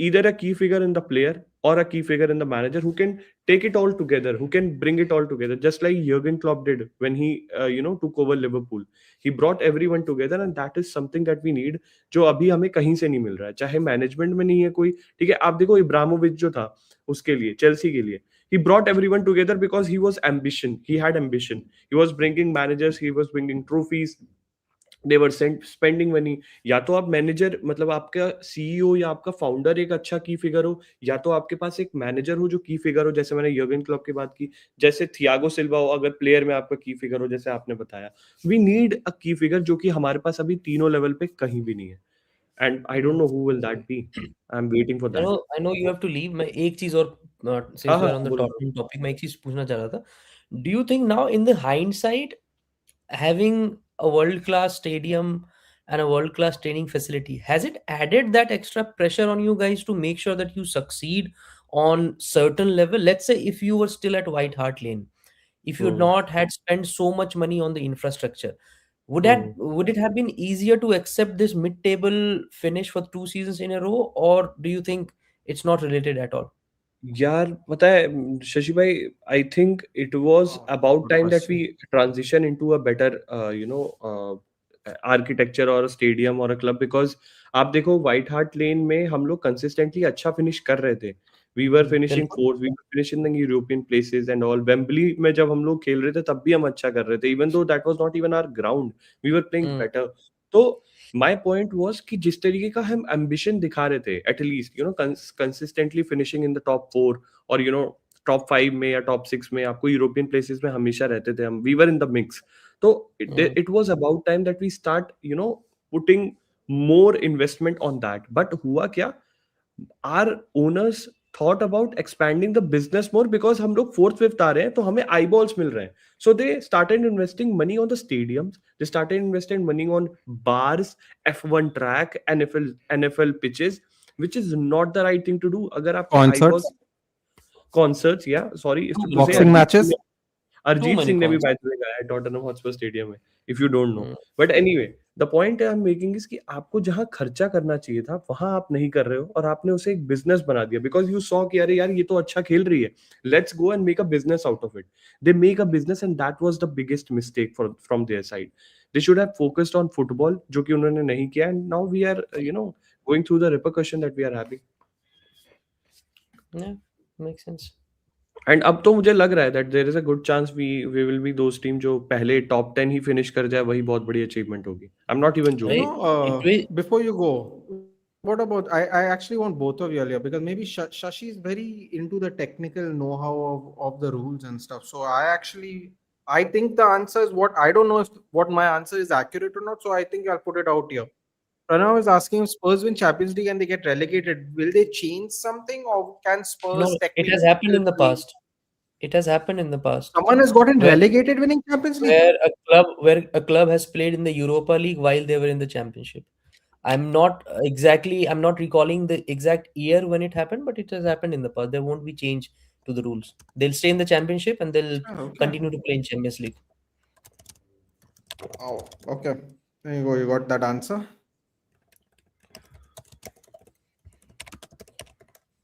either a key figure in the player or a key figure in the manager who can take it all together, who can bring it all together, just like Jurgen Klopp did when he took over Liverpool. He brought everyone together, and that is something that we need, जो अभी हमें कहीं से नहीं मिल रहा है. चाहे management में नहीं है कोई, ठीक है. आप देखो इब्राहिमोविच जो था उसके लिए, चेल्सी के लिए, he brought everyone together because he had ambition. He was bringing managers, he was bringing trophies, they were spending money. या तो आप मैनेजर, मतलब आपका सीईओ या आपका फाउंडर एक अच्छा की फिगर हो, या तो आपके पास एक मैनेजर हो जो की फिगर हो, जैसे मैंने यर्गन क्लॉप की बात की, जैसे थियागो सिल्वा हो अगर प्लेयर में आपका की फिगर हो, जैसे आपने बताया. वी नीड अ की फिगर जो कि हमारे पास अभी तीनों लेवल पे कहीं भी नहीं है. and I don't know who will that be. I'm waiting for that. I know you have to leave. मैं एक चीज और हाँ since we हाँ are on the बोलो। Tottenham topic, मैं एक चीज पूछना चाह रहा था. Do you think now in the hindsight, having a world class stadium and a world class training facility, has it added that extra pressure on you guys to make sure that you succeed on certain level? Let's say if you were still at White Hart Lane, if you had hmm not had spent so much money on the infrastructure, hmm would it have been easier to accept this mid-table finish for 2 seasons in a row, or do you think it's not related at all? यार पता है शशि भाई, I think it was Oh, about good time that we question. Transition into a better architecture और stadium और a club, because आप देखो white heart लेन में हम लोग कंसिस्टेंटली अच्छा फिनिश कर रहे थे। वी वर फिनिशिंग बिल्कुल. Fourth, we were finishing in European places and all. Wembley में जब हम लोग खेल रहे थे तब भी हम अच्छा कर रहे थे, even though that was not even our ground, we were playing Hmm. Better. तो माय पॉइंट वाज कि जिस तरीके का हम एम्बिशन दिखा रहे थे, at least consistently finishing in the top 4 और टॉप 5 में या टॉप 6 में, आपको यूरोपियन प्लेसेस में हमेशा रहते थे हम, we were in the mix. तो Hmm. It was about time that we start putting more investment on that. But हुआ क्या, our owners thought about expanding the business more, because हम लोग फोर्थ फिफ्थ आ रहे हैं तो हमें आई बॉल्स मिल रहे हैं। So they started investing money on the stadiums, they started investing money on bars, F1 track, NFL pitches, which is not the right thing to do। अगर आपके आई Concerts, बॉल्स, कॉन्सर्ट्स, या सॉरी Too टू many से, boxing concerts. matches. Too Arijit many Singh ने भी concerts. Bye the वे गाया है Tottenham Hotspur stadium में, if you don't know. Hmm. But anyway, the point I am making is कि आपको जहां खर्चा करना चाहिए था वहां आप नहीं कर रहे हो, और आपने उसे एक बिजनेस बना दिया, बिकॉज यू सॉ कि अरे यार ये तो अच्छा खेल रही है, let's go and make a business out of it. They make a business and that was the biggest mistake from their side. They should have focused on football, जो कि उन्होंने नहीं किया, and now we are going through the repercussion that we are having. Yeah, makes sense. And अब तो मुझे लग रहा है that there is a good chance we will be those team जो पहले टॉप 10 ही फिनिश कर जाए, वही बहुत बड़ी अचीवमेंट होगी। I am not even You joking. Right? know, It will. before you go, what about I actually want both of you earlier because maybe Shashi is very into the technical know-how of the rules and stuff. So I think the answer is what I don't know if what my answer is accurate or not. So I think I'll put it out here. Pranav is asking if Spurs win Champions League and they get relegated, will they change something or can No, Spurs it has technically happened still in the play? past. It has happened in the past. Someone has gotten Where relegated winning Champions League? where a club has played in the Europa League while they were in the championship. I'm not recalling the exact year when it happened, but it has happened in the past. There won't be change to the rules. They'll stay in the championship and they'll Oh, okay. continue to play in Champions League. Oh, okay. There you go. You got that answer.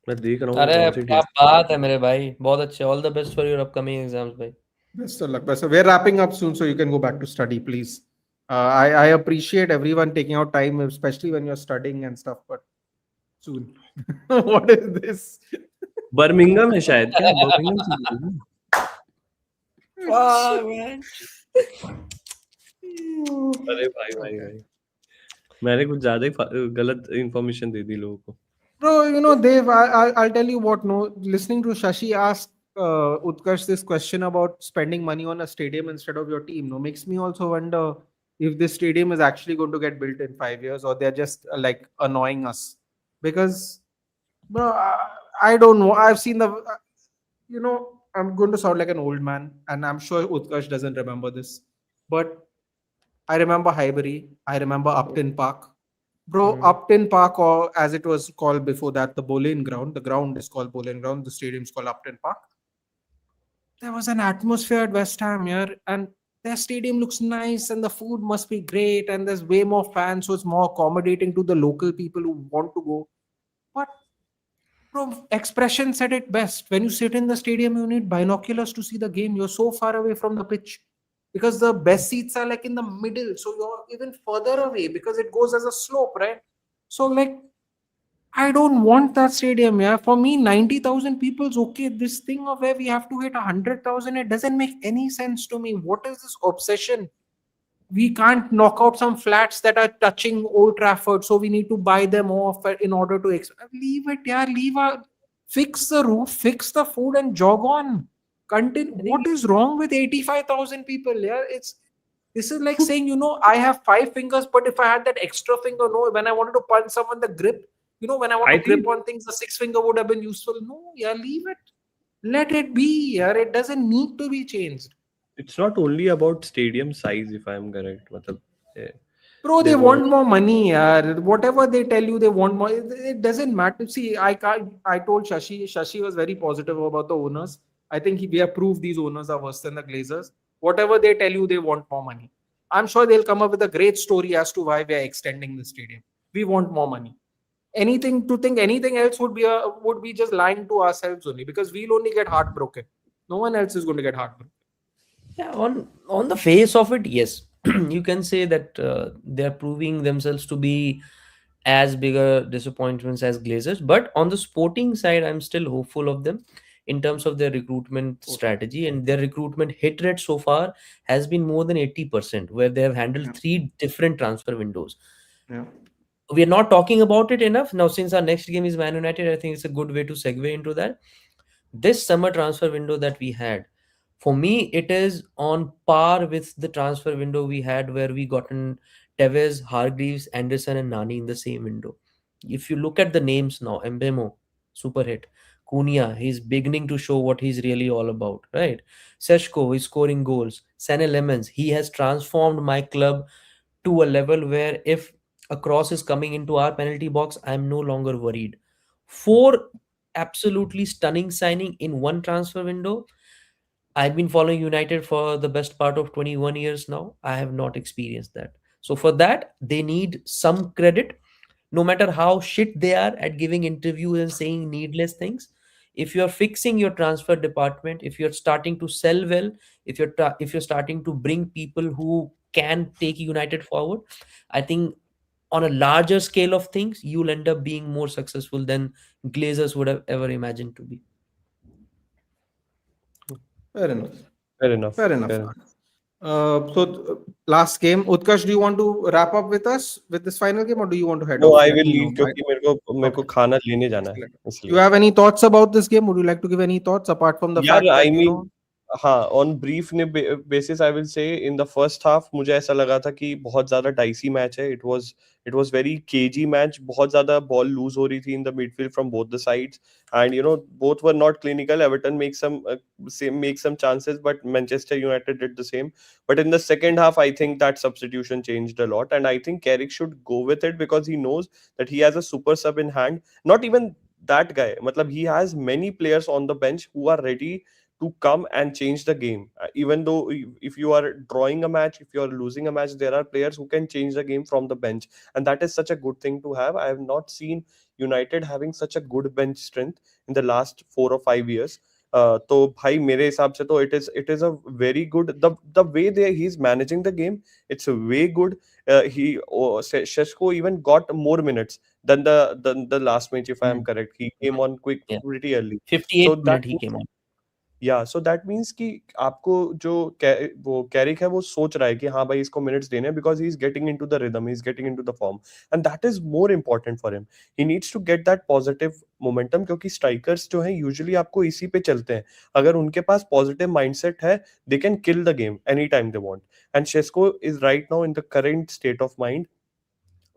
मैं देख रहा हूँ अरे कौन सी क्या team. बात है मेरे भाई, बहुत अच्छे. All the best for your upcoming exams भाई. Best of luck. So we're wrapping up soon, so you can go back to study, please. I appreciate everyone taking out time, especially when you're studying and stuff. But soon, what is this? Birmingham है शायद, क्या Birmingham से जीती थी? Fuck, man. अरे भाई भाई Okay. भाई, मैंने कुछ ज्यादा ही गलत इंफॉर्मेशन दे दी लोगों को। Bro, Dave, I'll tell you what. No, listening to Shashi ask Utkarsh this question about spending money on a stadium instead of your team, no, makes me also wonder if this stadium is actually going to get built in 5 years or they're just like annoying us. Because, bro, I don't know. I've seen I'm going to sound like an old man, and I'm sure Utkarsh doesn't remember this, but I remember Highbury. I remember Upton Park. Bro, Hmm. Upton Park, or as it was called before that, the Boleyn Ground. The ground is called Boleyn Ground. The stadium is called Upton Park. There was an atmosphere at West Ham here, and their stadium looks nice, and the food must be great, and there's way more fans, so it's more accommodating to the local people who want to go. But bro, expression said it best. When you sit in the stadium, you need binoculars to see the game. You're so far away from the pitch because the best seats are like in the middle. So you're even further away because it goes as a slope, right? So, like, I don't want that stadium. Yeah, for me, 90,000 people's okay. This thing of where we have to hit 100,000, it doesn't make any sense to me. What is this obsession? We can't knock out some flats that are touching Old Trafford, so we need to buy them off in order to leave it. Yeah, fix the roof, fix the food, and jog on. Continue. I What think is wrong with 85,000 people? Yeah, it's This is like saying, I have 5 fingers, but if I had that extra finger, no, when I wanted to punch someone, the grip, when I want I to grip think on things, the 6 finger would have been useful. No, yeah, leave it. Let it be. Yeah, it doesn't need to be changed. it's not only about stadium size, if I'm correct. Matlab, eh, Bro, they they want. want more money. Whatever they tell you, they want more. It doesn't matter. See, I can't. I told Shashi. Shashi was very positive about the owners. I think we have proved these owners are worse than the Glazers. Whatever they tell you, they want more money. I'm sure they'll come up with a great story as to why we are extending the stadium. We want more money. Anything to think anything else would be just lying to ourselves only, because we'll only get heartbroken. No one else is going to get heartbroken. Yeah, on the face of it, yes, you can say that they are proving themselves to be as bigger disappointments as Glazers. But on the sporting side, I'm still hopeful of them in terms of their recruitment strategy, and their recruitment hit rate so far has been more than 80%, where they have handled Yeah. 3 different transfer windows. Yeah. We are not talking about it enough now. Since our next game is Man United, I think it's a good way to segue into that. This summer transfer window that we had, for me, it is on par with the transfer window we had where we gotten Tevez, Hargreaves, Anderson, and Nani in the same window. If you look at the names now, Mbemo, super hit. Cunha, he's beginning to show what he's really all about, right? Seshko is scoring goals. Sane Lemons, he has transformed my club to a level where if a cross is coming into our penalty box, I'm no longer worried. Four absolutely stunning signing in one transfer window. I've been following United for the best part of 21 years now. I have not experienced that. So for that, they need some credit, no matter how shit they are at giving interviews and saying needless things. If you're fixing your transfer department, if you're starting to sell well, if you're starting to bring people who can take United forward, I think on a larger scale of things, you'll end up being more successful than Glazers would have ever imagined to be. Fair enough. Fair enough. Fair enough. Fair enough. Last game, Utkarsh, do you want to wrap up with us with this final game, or do you want to head No, off? I Let will me leave know. क्योंकि मेरे को Okay, खाना लेने जाना है excellent. You इसलिए. have any thoughts about this game? Would you like to give any thoughts apart from the यार fact I that mean हाँ ऑन ब्रीफ ने basis I will say in the first half मुझे ऐसा लगा था कि बहुत ज्यादा डाइसी मैच है. It was very KG match. बहुत ज्यादा बॉल लूज हो रही थी in the midfield from both the sides and both were not clinical. Everton make some chances but Manchester United did the same. But in the second half I think that substitution changed a lot and I think Carrick should go with it because he knows that he has a super sub in hand. Not even that guy, matlab he has many players on the bench who are ready to come and change the game. Even though if you are drawing a match, if you are losing a match, there are players who can change the game from the bench, and that is such a good thing to have. I have not seen United having such a good bench strength in the last 4 or 5 years. तो भाई मेरे हिसाब से तो it is a very good the way they he's managing the game. It's way good. Sheshko even got more minutes than the last match if I am correct. He came on quick Yeah, pretty early. So 58th that minute he came on. या so that means कि आपको जो वो Carrick है वो सोच रहा है कि हाँ भाई इसको मिनट्स देने हैं because he is getting into the rhythm, he is getting into the form and that is more important for him. He needs to get that positive momentum क्योंकि स्ट्राइकर्स जो हैं यूजुअली आपको इसी पे चलते हैं. अगर उनके पास पॉजिटिव माइंडसेट है they can kill the game any time they want and Sesko is right now in the current state of mind.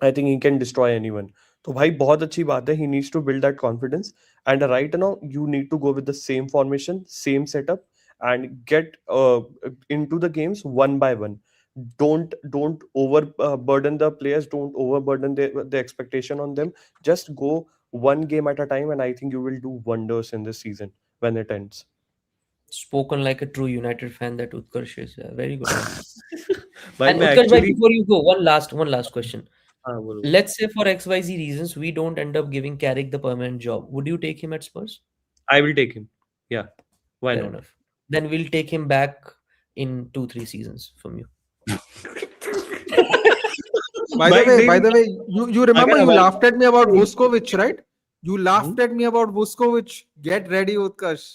I think he can destroy anyone. तो भाई बहुत अच्छी बात है. He needs to build that confidence. And right now you need to go with the same formation, same setup, and get into the games one by one. Don't overburden the players. Don't overburden the expectation on them. Just go one game at a time, and I think you will do wonders in this season when it ends. Spoken like a true United fan that Utkarsh is. Very good. भाई And मैं Utkarsh, bhai, actually before you go, one last question. हाँ बोलो. Let's say for XYZ reasons, we don't end up giving Carrick the permanent job. Would you take him at Spurs? I will take him. Yeah, why Fair not? enough. Then we'll take him back in 2-3 seasons from you. By the way, you remember अगर you हमारे laughed at me about Vuskovic, right? You Hmm? laughed at me about Vuskovic. Get ready, Utkarsh.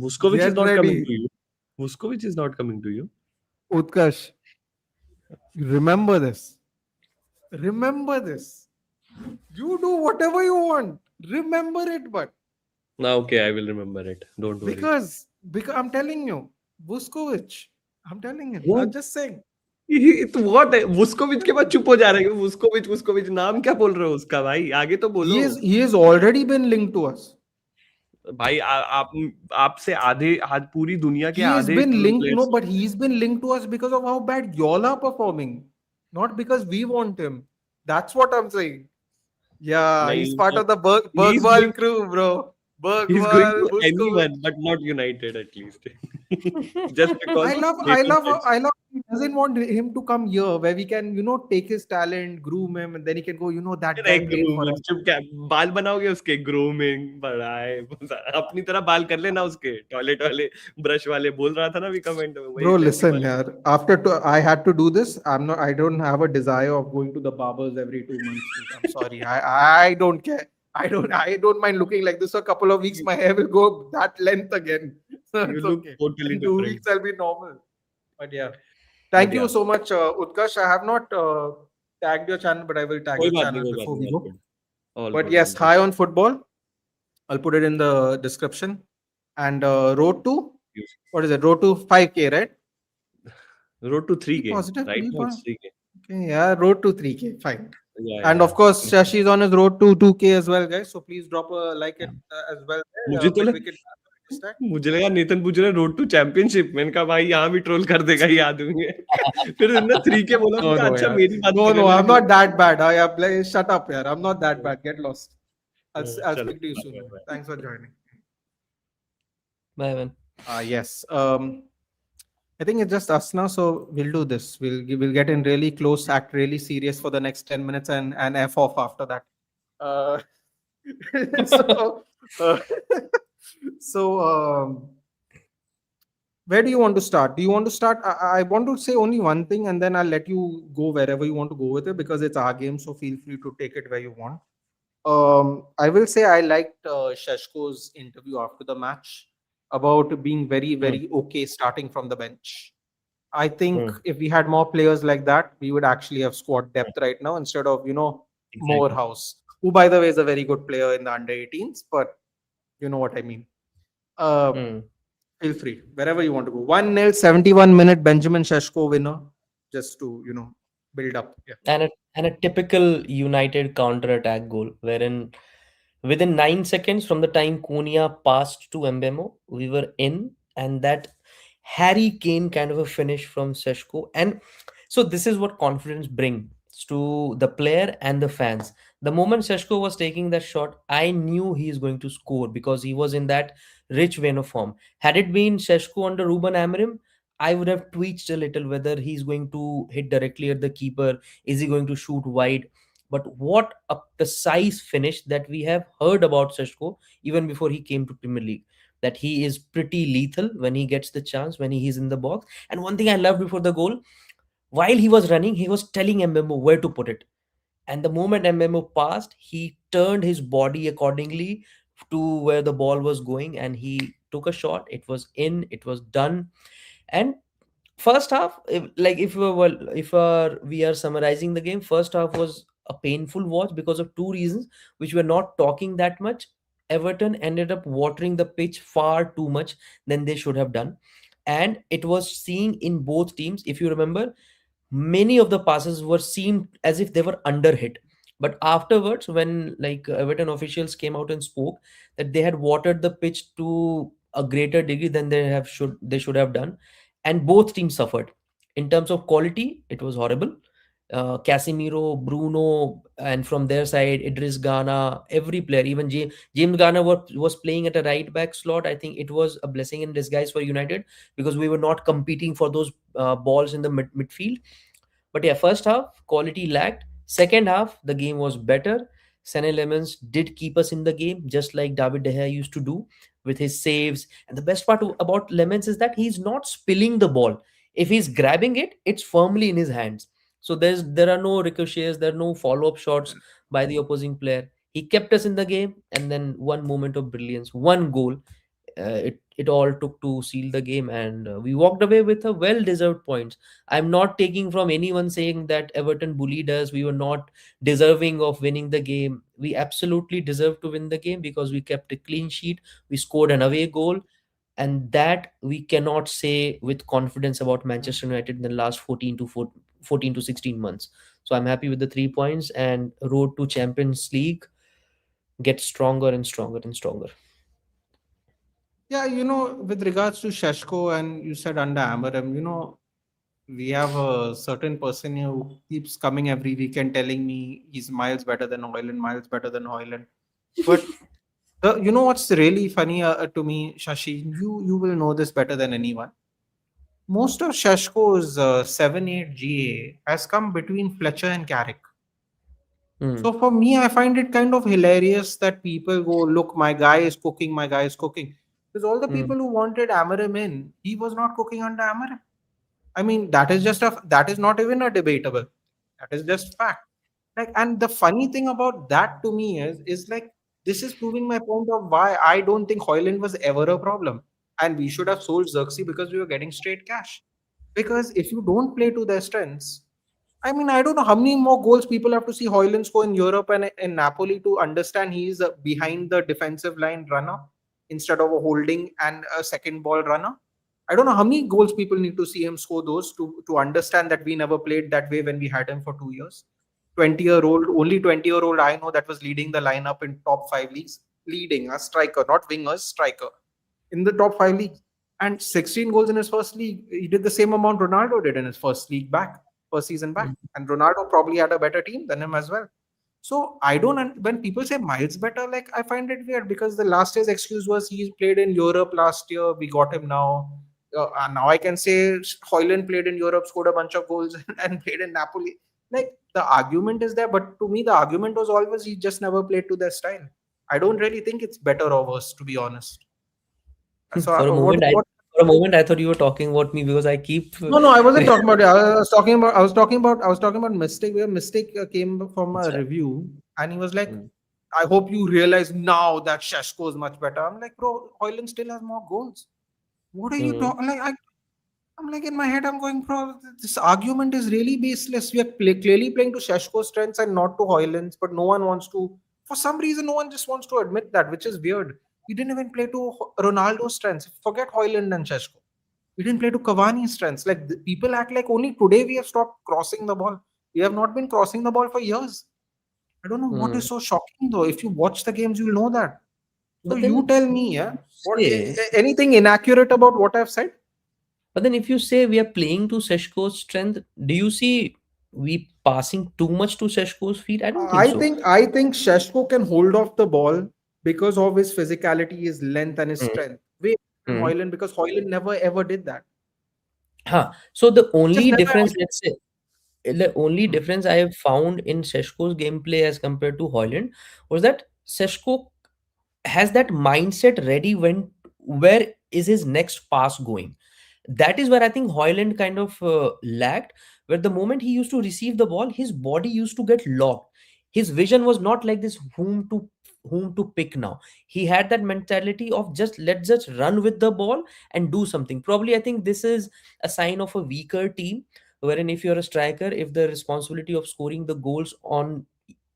Vuskovic is Get not coming ready, to you. Vuskovic is not coming to you. Utkarsh. Remember this. Remember this. You do whatever you want. Remember it, but Now, okay, I will remember it. Don't worry. because I'm telling you, Vuskovic. I'm telling you. Who? I'm just saying. What है, वुस्कोविच के बाद चुप हो जा रहे हो। वुस्कोविच वुस्कोविच नाम क्या बोल रहे हो उसका भाई, आगे तो बोलो। He has already been linked to us. भाई आप आपसे आधे आज पूरी दुनिया के He has आधे been tour linked, no, players. but he's been linked to us because of how bad y'all are performing, not because we want him. That's what I'm saying. Yeah, he's नहीं part of the he is Bergwall going crew, bro. He's going Bergwall, to Vuskovic. anyone, but not United at least. Just because I love, I Nathan love, said so. I love. He doesn't want him to come here where we can, take his talent, groom him, and then he can go. That अरे guy played for grooming us. चुप क्या, बाल बनाओगे उसके, grooming बढ़ाए अपनी तरह बाल कर लेना उसके, टॉयलेट वाले ब्रश वाले बोल रहा था ना, भी कमेंट में वही Bro, वैसी listen, वाली। yaar. I had to do this. I don't have a desire of going to the barbers every 2 months. I'm sorry. I don't care. I don't mind looking like this for a couple of weeks. My hair will go that length again. So You it's look okay. totally In two different. weeks, I'll be normal. But yeah. But Thank you yeah, so much, Utkarsh. I have not tagged your channel, but I will tag कोई your बात नहीं, channel कोई बात before नहीं, we all go. good, all But good, all yes, good. high on football. I'll put it in the description. And road to, what is it? Road to 5K, right? Road to Be 3K, positive. right Be now it's positive. 3K. Okay, yeah, road to 3K. Fine. Yeah, And yeah, of course, yeah. Shashi is on his road to 2K as well, guys. So please drop a like it as well. मुझे तो Mid लग, wicket hashtag. मुझे लगा नेतन पूछ रहे road to championship, मैंने कहा भाई यहाँ भी ट्रोल कर देगा ये आदमी है। फिर तुमने 3K बोला, मैंने No, कहा no, अच्छा yeah. मेरी बात No, कर रहे no, हो, I'm मैंने not कहा that bad. Yeah, shut up, yeah. I'm not that bad. Get lost. I'll चलो speak to you bye, soon. bye, bye. Thanks for joining. Bye, man. Yes. I think it's just us now, so we'll do this. We'll get in really close, act really serious for the next 10 minutes, and f off after that. Uh, so, uh, so where do you want to start? Do you want to start? I want to say only one thing, and then I'll let you go wherever you want to go with it because it's our game. So feel free to take it where you want. I will say I liked Sheshko's interview after the match about being very, Hmm, very okay starting from the bench. I think hmm, if we had more players like that, we would actually have squad hmm. depth right now instead of, Exactly. Morehouse, who, by the way, is a very good player in the under 18s, but you know what I mean. Uh, Hmm. feel free, wherever you want to go. 1-0, 71-minute Benjamin Sheshko winner, just to, build up. Yeah. And a typical United counter-attack goal, wherein within 9 seconds from the time Cunha passed to Mbemo, we were in, and that Harry Kane kind of a finish from Seshko. And so this is what confidence brings to the player and the fans. The moment Seshko was taking that shot, I knew he is going to score because he was in that rich vein of form. Had it been Seshko under Ruben Amorim, I would have tweaked a little whether he's going to hit directly at the keeper, is he going to shoot wide. But what a precise finish that we have heard about Seshko even before he came to Premier League. That he is pretty lethal when he gets the chance, when he is in the box. And one thing I loved before the goal, while he was running, he was telling Mbemo where to put it. And the moment Mbemo passed, he turned his body accordingly to where the ball was going and he took a shot. It was in, it was done. And first half, if we are summarizing the game, first half was a painful watch because of two reasons which we're not talking that much. Everton ended up watering the pitch far too much than they should have done, and it was seen in both teams. If you remember, many of the passes were seen as if they were under hit, but afterwards when Everton officials came out and spoke that they had watered the pitch to a greater degree than they should have done, and both teams suffered. In terms of quality, it was horrible. Casemiro, Bruno, and from their side, Idris Gana, every player, even James Garner was playing at a right back slot. I think it was a blessing in disguise for United because we were not competing for those balls in the midfield. But yeah, first half quality lacked. Second half the game was better. Sene Lemons did keep us in the game, just like David De Gea used to do with his saves. And the best part about Lemons is that he's not spilling the ball. If he's grabbing it, it's firmly in his hands. So there are no ricochets, there are no follow up shots by the opposing player. He kept us in the game, and then one moment of brilliance, one goal, it all took to seal the game, and we walked away with a well deserved points. I'm not taking from anyone saying that Everton bullied us, we were not deserving of winning the game. We absolutely deserved to win the game because we kept a clean sheet, we scored an away goal. and that we cannot say with confidence about Manchester United in the last 14 to 16 months. So I'm happy with the 3 points, and road to Champions League gets stronger and stronger and stronger. Yeah, with regards to Sheshko, and you said under Amarim, we have a certain person who keeps coming every weekend telling me he's miles better than Hoyland, miles better than Hoyland. But you know what's really funny to me, Shashi? You will know this better than anyone. Most of Sheshko's 7-8 GA has come between Fletcher and Carrick. Hmm. So for me, I find it kind of hilarious that people go, look, my guy is cooking, my guy is cooking. Because all the Hmm. people who wanted Amarim in, he was not cooking under Amarim. I mean, that is not even a debatable. That is just fact. Like, and the funny thing about that to me is like this is proving my point of why I don't think Hoyland was ever a problem. And we should have sold Xerxes because we were getting straight cash. Because if you don't play to their strengths, I mean, I don't know how many more goals people have to see Hoyland score in Europe and in Napoli to understand he is behind the defensive line runner instead of a holding and a second ball runner. I don't know how many goals people need to see him score those to understand that we never played that way when we had him for 2 years. 20-year-old, only 20-year-old I know that was leading the lineup in top five leagues, leading a striker, not wingers, striker in the top five leagues. And 16 goals in his first league. He did the same amount Ronaldo did in his first league back, first season back. Hmm. And Ronaldo probably had a better team than him as well. So I don't, when people say miles better, like I find it weird because the last year's excuse was he played in Europe last year, we got him now. And now I can say Hoyland played in Europe, scored a bunch of goals, and played in Napoli. Like the argument is there, but to me, the argument was always he just never played to their style. I don't really think it's better or worse, to be honest. So For a moment, what I thought you were talking about me because I keep. No, no, I wasn't talking about it. I was talking about mistake. Where mistake came from a That's right. review, and he was like, Hmm. "I hope you realize now that Sheshko is much better." I'm like, bro, Hoyland still has more goals. What are you Hmm. talking? I'm like in my head, I'm going, bro. This argument is really baseless. We are clearly playing to Sheshko's strengths and not to Hoyland's, but no one wants to. For some reason, no one just wants to admit that, which is weird. We didn't even play to Ronaldo's strengths. Forget Hoyland and Sheshko. We didn't play to Cavani's strengths. Like people act like only today we have stopped crossing the ball. We have not been crossing the ball for years. I don't know what Hmm. is so shocking though. If you watch the games, you'll know that. So But then you tell me, yeah, what say, anything inaccurate about what I've said? but then if you say we are playing to Seshko's strength, do you see we passing too much to Seshko's feet? I don't think so. I think Sheshko can hold off the ball because of his physicality, his length, and his Hmm. strength. Way than Hmm. Hoyland because Hoyland never ever did that. Huh. So the Just only never ever difference, did. let's say, the only difference I have found in Seshko's gameplay as compared to Hoyland was that Seshko has that mindset ready when where is his next pass going. That is where I think Hoyland kind of lacked, where the moment he used to receive the ball, his body used to get locked. His vision was not like this whom to pick now. He had that mentality of just let's just run with the ball and do something. Probably I think this is a sign of a weaker team, wherein if you're a striker, if the responsibility of scoring the goals on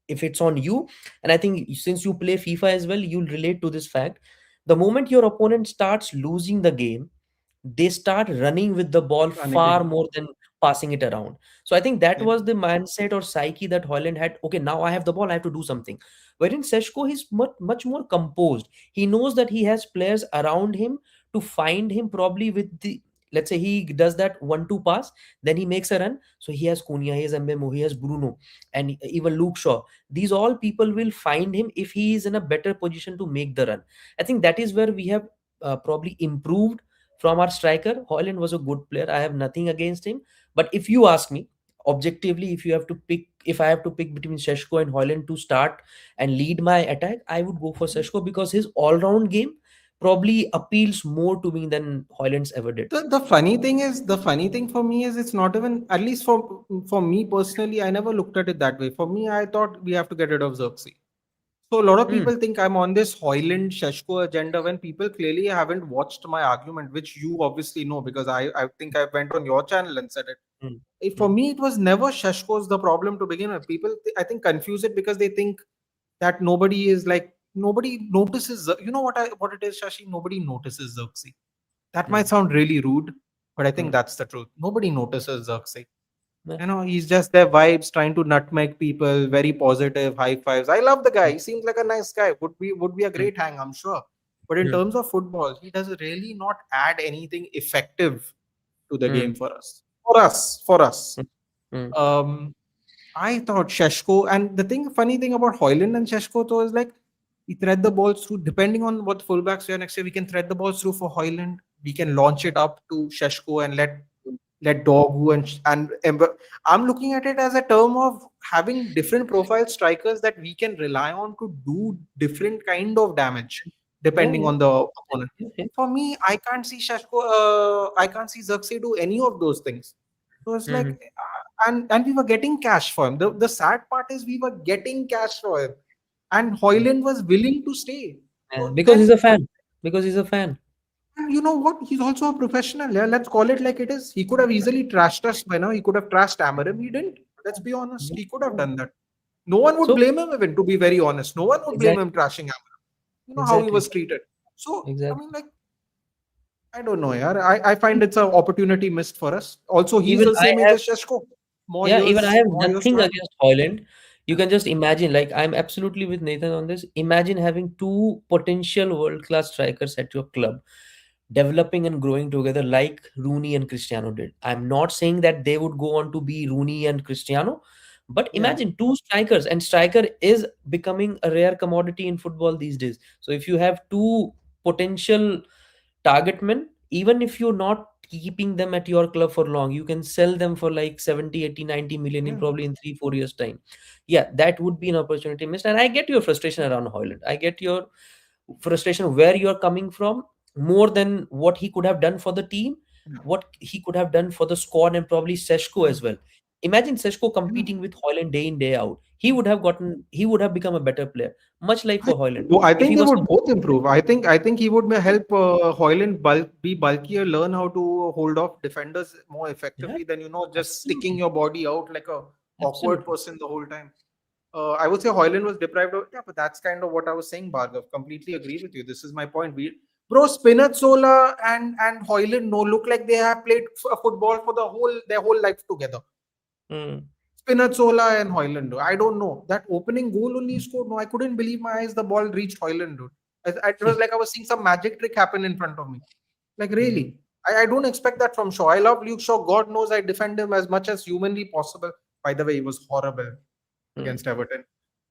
if it's on you, and I think since you play FIFA as well, you'll relate to this fact. The moment your opponent starts losing the game, they start running with the ball far Panicking. more than passing it around. So I think that was the mindset or psyche that Holland had. Okay, now I have the ball, I have to do something. Wherein Seshko, he's much more composed. He knows that he has players around him to find him probably with the. Let's say he does that 1-2 pass, then he makes a run. So he has Cunha, he has Mbemo, he has Bruno, and even Luke Shaw. These all people will find him if he is in a better position to make the run. I think that is where we have probably improved from our striker. Hoyland was a good player. I have nothing against him. But if you ask me, objectively, if I have to pick between Sheshko and Hoyland to start and lead my attack, I would go for Sheshko because his all-round game probably appeals more to me than Hoyland's ever did. The funny thing for me is it's not even, at least for me personally, I never looked at it that way. For me, I thought we have to get rid of Xerxes. So a lot of Hmm. people think I'm on this Hoyland Sheshko agenda when people clearly haven't watched my argument, which you obviously know because I think I went on your channel and said it. Hmm. For Hmm. me, it was never Sheshko's the problem to begin with. People, I think, confuse it because they think that nobody notices. You know what it is, Shashi? Nobody notices Xerxes. That Hmm. might sound really rude, but I think Hmm. that's the truth. Nobody notices Xerxes. Yeah. He's just their vibes, trying to nutmeg people, very positive, high fives. I love the guy. He seems like a nice guy. Would be a Hmm. great hang, I'm sure. But in Hmm. terms of football, he does really not add anything effective to the Hmm. game for us. For us, for us. Hmm. Hmm. Um, I thought Sheshko, and funny thing about Hoyland and Sheshko though is like we thread the balls through. Depending on what fullbacks we are next year, we can thread the balls through for Hoyland. We can launch it up to Sheshko and let Dogu and I'm looking at it as a term of having different profile strikers that we can rely on to do different kind of damage Yeah. depending Yeah. on the opponent. Yeah. Yeah. For me, I can't see Shashko, I can't see Xerxes do any of those things. So it's like, Hmm. and we were getting cash for him. The sad part is we were getting cash for him, and Hoyland was willing to stay. Yeah. So Because he's then a fan. Because he's a fan. and you know what? He's also a professional. Yeah, let's call it like it is. He could have easily trashed us by now. He could have trashed Amarim. He didn't. Let's be honest. Yeah. He could have Yeah. done that. No one would So blame him even, to be very honest. No one would blame exactly. him trashing Amarim. You know how he Exactly. was treated. So, I mean, Exactly. like, I don't know, yaar. I find it's an opportunity missed for us. Also, he's Even the I same age have as Sheshko. Yeah, even I have More years nothing to have. against Hoyland. You Yeah. can just imagine, like, I'm absolutely with Nathan on this. Imagine having two potential world-class strikers at your club, developing and growing together like Rooney and Cristiano did. I'm not saying that they would go on to be Rooney and Cristiano, but Yeah. imagine two strikers, and striker is becoming a rare commodity in football these days. So if you have two potential target men, even if you're not keeping them at your club for long, you can sell them for like 70, 80, 90 million in Yeah. probably in 3 4 years time. Yeah, that would be an opportunity missed. And I get your frustration around Hoyland. I get your frustration where you're coming from, more than what he could have done for the team, Yeah. what he could have done for the squad, and probably Seshko Yeah. as well. Imagine Seshko Yeah. competing with Hoyland day in day out. He would have become a better player, much like for Hoyland. I If think he they was would both improve. I think he would help Hoyland be bulkier, learn how to hold off defenders more Yeah, effectively than just sticking absolutely. your body out like a awkward Absolutely. person the whole time. I would say Hoyland was deprived of, yeah, but that's kind of what I was saying, Bhargav. Completely agree with you. This is my point. Bro, Spinazzola and Hoyland no look like they have played football for their whole life together. Mm, Spinazzola and Hoyland. I don't know. That opening goal only he scored. No, I couldn't believe my eyes. The ball reached Hoyland, dude. It was like I was seeing some magic trick happen in front of me. Like mm, really, I don't expect that from Shaw. I love Luke Shaw. God knows I defend him as much as humanly possible. By the way, he was horrible mm. against Everton.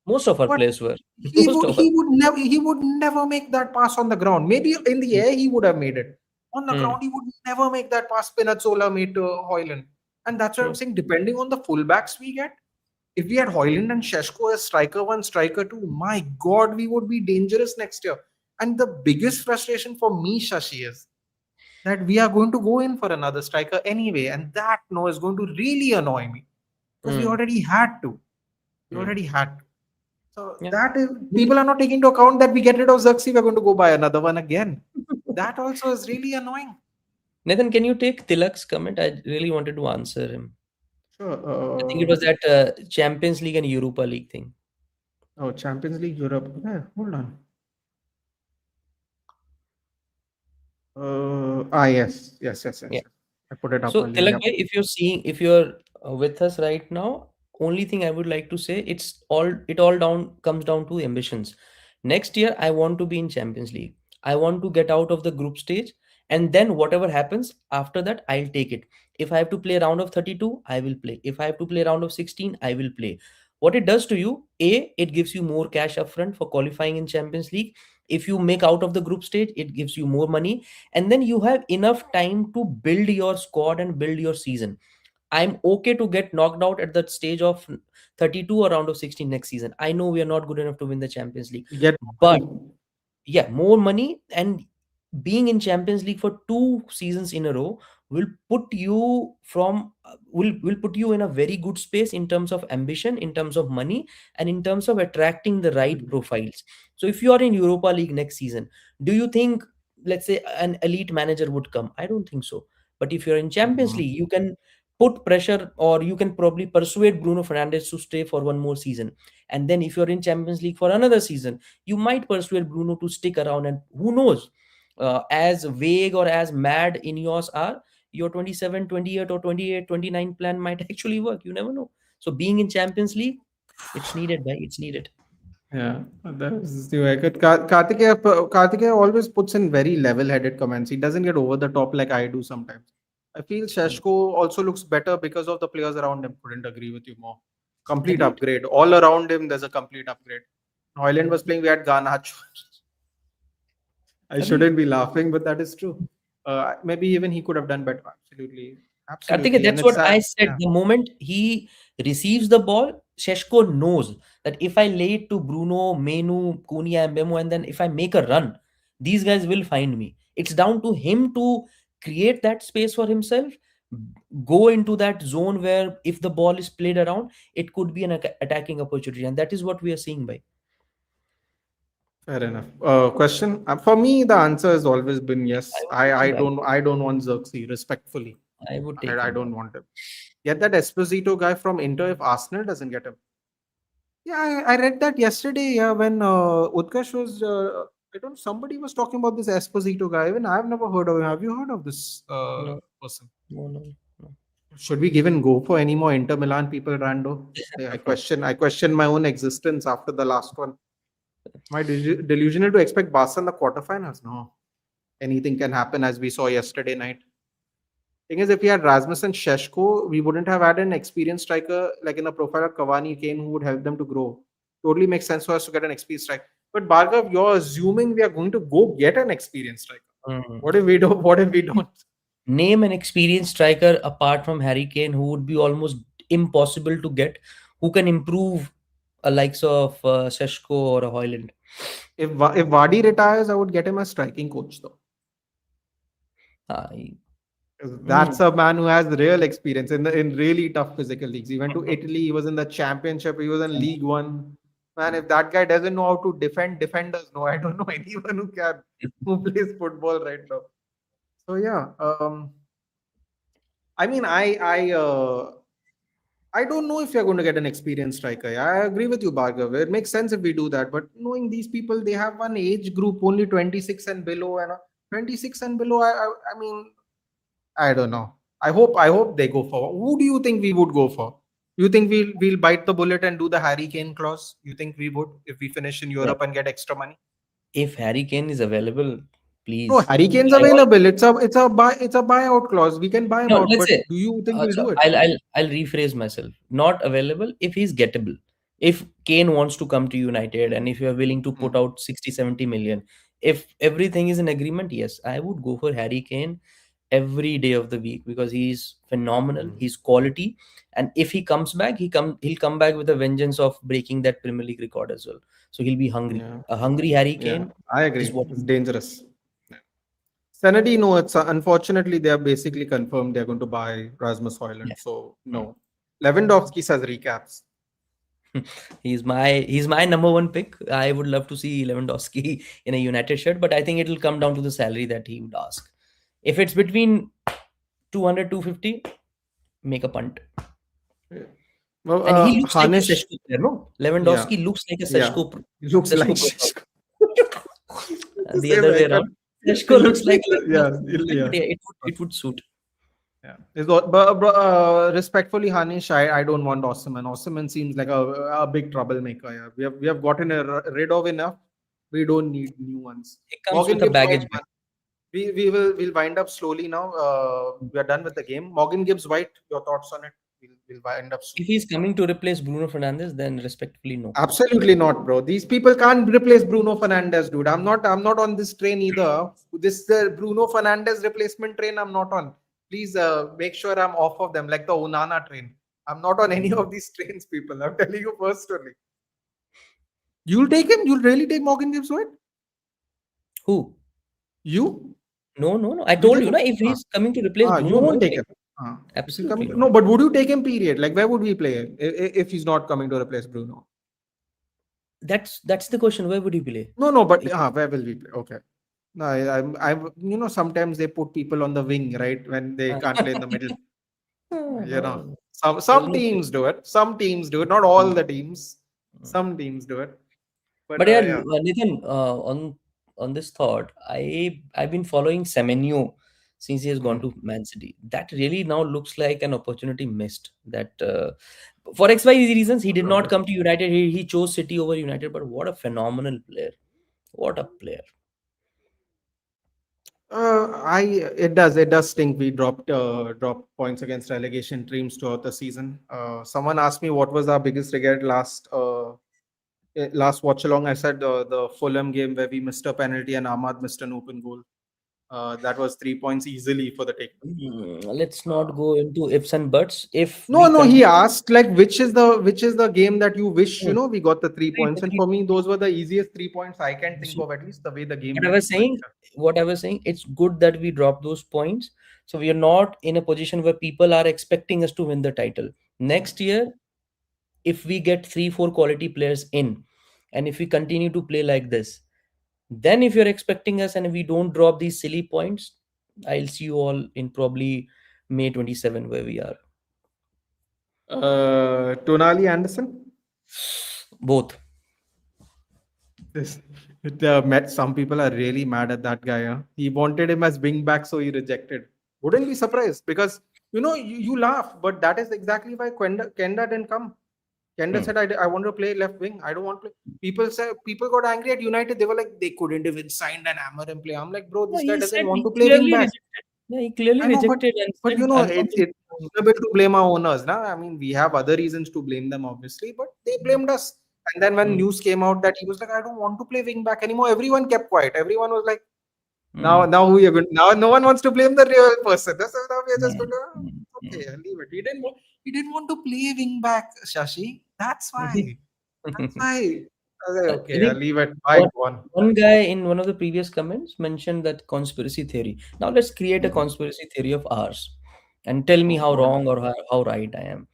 Most of our But players were. he Most would of our. he would never he would never make that pass on the ground. Maybe in the Mm, air he would have made it. On the mm, ground, he would never make that pass Spinazzola made to Hoyland. And that's what I'm true. saying. Depending on the fullbacks we get, if we had Hoyland and Sheshko as striker one, striker two, my God, we would be dangerous next year. And the biggest frustration for me, Shashi, is that we are going to go in for another striker anyway, and that no is going to really annoy me because we Mm, already had to. We mm. already had to. So Yeah. that is people are not taking into account that we get rid of Xerxes, we're going to go buy another one again. That also is really annoying. Nathan, can you take Tilak's comment? I really wanted to answer him. Sure. I think it was that Champions League and Europa League thing. Oh, Champions League Europe. Yeah, hold on. Yes, yes, yes, yes, Yeah. yes. I put it up So earlier. Tilak, Yep. if you're with us right now, only thing I would like to say, it all down comes down to ambitions. Next year, I want to be in Champions League. I want to get out of the group stage, and then whatever happens after that, I'll take it. If I have to play round of 32, I will play. If I have to play round of 16, I will play. What it does to you, it gives you more cash upfront for qualifying in Champions League. If you make out of the group stage, it gives you more money, and then you have enough time to build your squad and build your season. I'm okay to get knocked out at that stage of 32 or round of 16 next season. I know we are not good enough to win the Champions League, You get but money. yeah, more money, and being in Champions League for 2 seasons in a row will put you in a very good space in terms of ambition, in terms of money, and in terms of attracting the right profiles. So if you are in Europa League next season, do you think, let's say, an elite manager would come? I don't think so. But if you're in Champions Mm, League, you can put pressure, or you can probably persuade Bruno Fernandes to stay for one more season. And then if you're in Champions League for another season, you might persuade Bruno to stick around, and who knows, as vague or as mad Ineos are, your 27, 28 or 28, 29 plan might actually work. You never know. So being in Champions League, it's needed, right? It's needed. Yeah, that is the way. Kartikeya always puts in very level-headed comments. He doesn't get over the top like I do sometimes. I feel Sheshko also looks better because of the players around him. Couldn't agree with you more. Complete Agreed. upgrade. All around him, there's a complete upgrade. Hoyland was playing, we had Garnacho. I Agreed. shouldn't be laughing, but that is true. Maybe even he could have done better. Absolutely. Karthik, Absolutely. And that's it's what I sad. said. Yeah. The moment he receives the ball, Sheshko knows that if I lay it to Bruno, Menu, Cunha, and Mbemo, and then if I make a run, these guys will find me. It's down to him to create that space for himself, go into that zone where if the ball is played around, it could be an attacking opportunity. And that is what we are seeing by. Fair enough. Question for me, the answer has always been I yes. would I take I him. don't I don't want Xerxes respectfully. I would take I him. don't want him. Get that Esposito guy from Inter if Arsenal doesn't get him. Yeah, I read that yesterday. Yeah, when Utkarsh was, I don't. Somebody was talking about this Esposito guy. Even I've never heard of him. Have you heard of this No, person? no, no, no. Should we even go for any more Inter Milan people, Rando? I question. I question my own existence after the last one. Am I delusional to expect Barca in the quarterfinals? No. Anything can happen, as we saw yesterday night. Thing is, if we had Rasmus and Sheshko, we wouldn't have had an experienced striker like in a profile of Cavani, Kane, who would help them to grow. Totally makes sense for us to get an experienced striker. But Bhargav, you're assuming we are going to go get an experienced striker. Mm. What if we don't? What if we don't? Name an experienced striker apart from Harry Kane who would be almost impossible to get, who can improve a likes of Seshko or a Hoyland. If Vardy retires, I would get him as striking coach though. I- 'Cause that's a man who has real experience in really tough physical leagues. He went to Italy. He was in the Championship. He was in League One. Man, if that guy doesn't know how to defend defenders, no, I don't know anyone who can who plays football right now. So yeah, I mean, I don't know if you're going to get an experienced striker. Yeah, I agree with you, Bhargav. It makes sense if we do that. But knowing these people, they have one age group only 26 and below, and 26 and below. I mean, I don't know. I hope they go for. Who do you think we would go for? You think we'll bite the bullet and do the Harry Kane clause? You think we would if we finish in Yeah. Europe and get extra money? If Harry Kane is available, please. No, Harry Kane's I want- available. It's a buyout clause. We can buy him No, out. let's But say. do you think we'll So do it? I'll rephrase myself. Not available if he's gettable. If Kane wants to come to United and if you are willing to put out 60, 70 million, if everything is in agreement, yes, I would go for Harry Kane every day of the week because he's phenomenal, he's quality, and if he comes back, he'll come back with a vengeance of breaking that Premier League record as well. So he'll be hungry. Yeah. A hungry Harry Yeah, Kane I agree. is what It's dangerous. Senedy, no, it's unfortunately they are basically confirmed they're going to buy Rasmus Højlund. Yeah. So no. Lewandowski says recaps. he's my number one pick. I would love to see Lewandowski in a United shirt, but I think it'll come down to the salary that he would ask. If it's between 200, 250, make a punt. Well, And he looks like a Hanish, Seshko player, no? Lewandowski looks like a yeah, Seshko. he looks Seshko like profile. The Same other way haircut. around. Seshko He looks like yeah, Lewandowski, yeah. but yeah, it would suit. Yeah. Respectfully, Hanish, I don't want Osimhen. Osimhen seems like a big troublemaker. Yeah. We have gotten rid of enough. We don't need new ones. It comes Morgan with a Gibbs baggage. White, man. We'll wind up slowly now. We are done with the game. Morgan Gibbs White, your thoughts on it? We'll wind up soon. If he's coming to replace Bruno Fernandes, then respectfully no. Absolutely not, bro. These people can't replace Bruno Fernandes, dude. I'm not on this train either. This Bruno Fernandes replacement train, I'm not on. Please make sure I'm off of them, like the Onana train. I'm not on any of these trains, people. I'm telling you personally. You'll take him? You'll really take Morgan Gibbs White? Who? You? No. I told you, if he's coming to replace Bruno, you won't no, take him. Absolutely not. No, but would you take him? Period. Like, where would we play him if he's not coming to replace Bruno? That's the question. Where would he play? No, but where will we play? Okay. No, I sometimes they put people on the wing, right, when they can't play in the middle. Some teams do it. Some teams do it. Not all the teams. Some teams do it. But yeah, Nathan, on on this thought, I've been following Semenyo since he has gone Mm. to Man City. That really now looks like an opportunity missed. That for XYZ reasons he did not come to United. He chose City over United. But what a phenomenal player! What a player! I it does stink. We dropped points against relegation teams throughout the season. Someone asked me what was our biggest regret last watch along. I said the Fulham game where we missed a penalty and Ahmad missed an open goal. That was 3 points easily for the take. Let's not Uh, go into ifs and buts. If no, we no, he continue, asked like which is the game that you wish Hmm. we got the 3 points, and Three- for me those were the easiest 3 points I can think so of, at least the way the game what I went. was But saying, it's good that we drop those points. So we are not in a position where people are expecting us to win the title. Next year, if we get 3, 4 quality players in, and if we continue to play like this, then if you're expecting us and we don't drop these silly points, I'll see you all in probably May 27 where we are. Tonali Anderson. Both. This, met some people are really mad at that guy. Huh? He wanted him as wing back, so he rejected. Wouldn't be surprised because you laugh, but that is exactly why Kenda didn't come. Kenda Hmm. said, I want to play left wing. I don't want to play. People got angry at United. They were like, they couldn't even sign an Hammer and play. I'm like, bro, No, this guy he doesn't said want he to play wing clearly back. rejected. Yeah, he clearly I know, rejected and but said, "I'm not." it's reasonable to blame our owners, now. I mean, we have other reasons to blame them, obviously, but they blamed us. And then when Hmm. news came out that he was like, I don't want to play wing back anymore, everyone kept quiet. Everyone was like, Hmm. now who you're going? Now no one wants to blame the real person. That's why now we're just Hmm. going to Hmm. okay, I'll leave it. He didn't want to play wing back, Shashi. That's why. That's Hmm. why. I was like, I okay, I'll think leave it. Bye, one, go on. one guy in one of the previous comments mentioned that conspiracy theory. Now let's create a conspiracy theory of ours and tell me Oh how God. wrong or how right I am. Mm,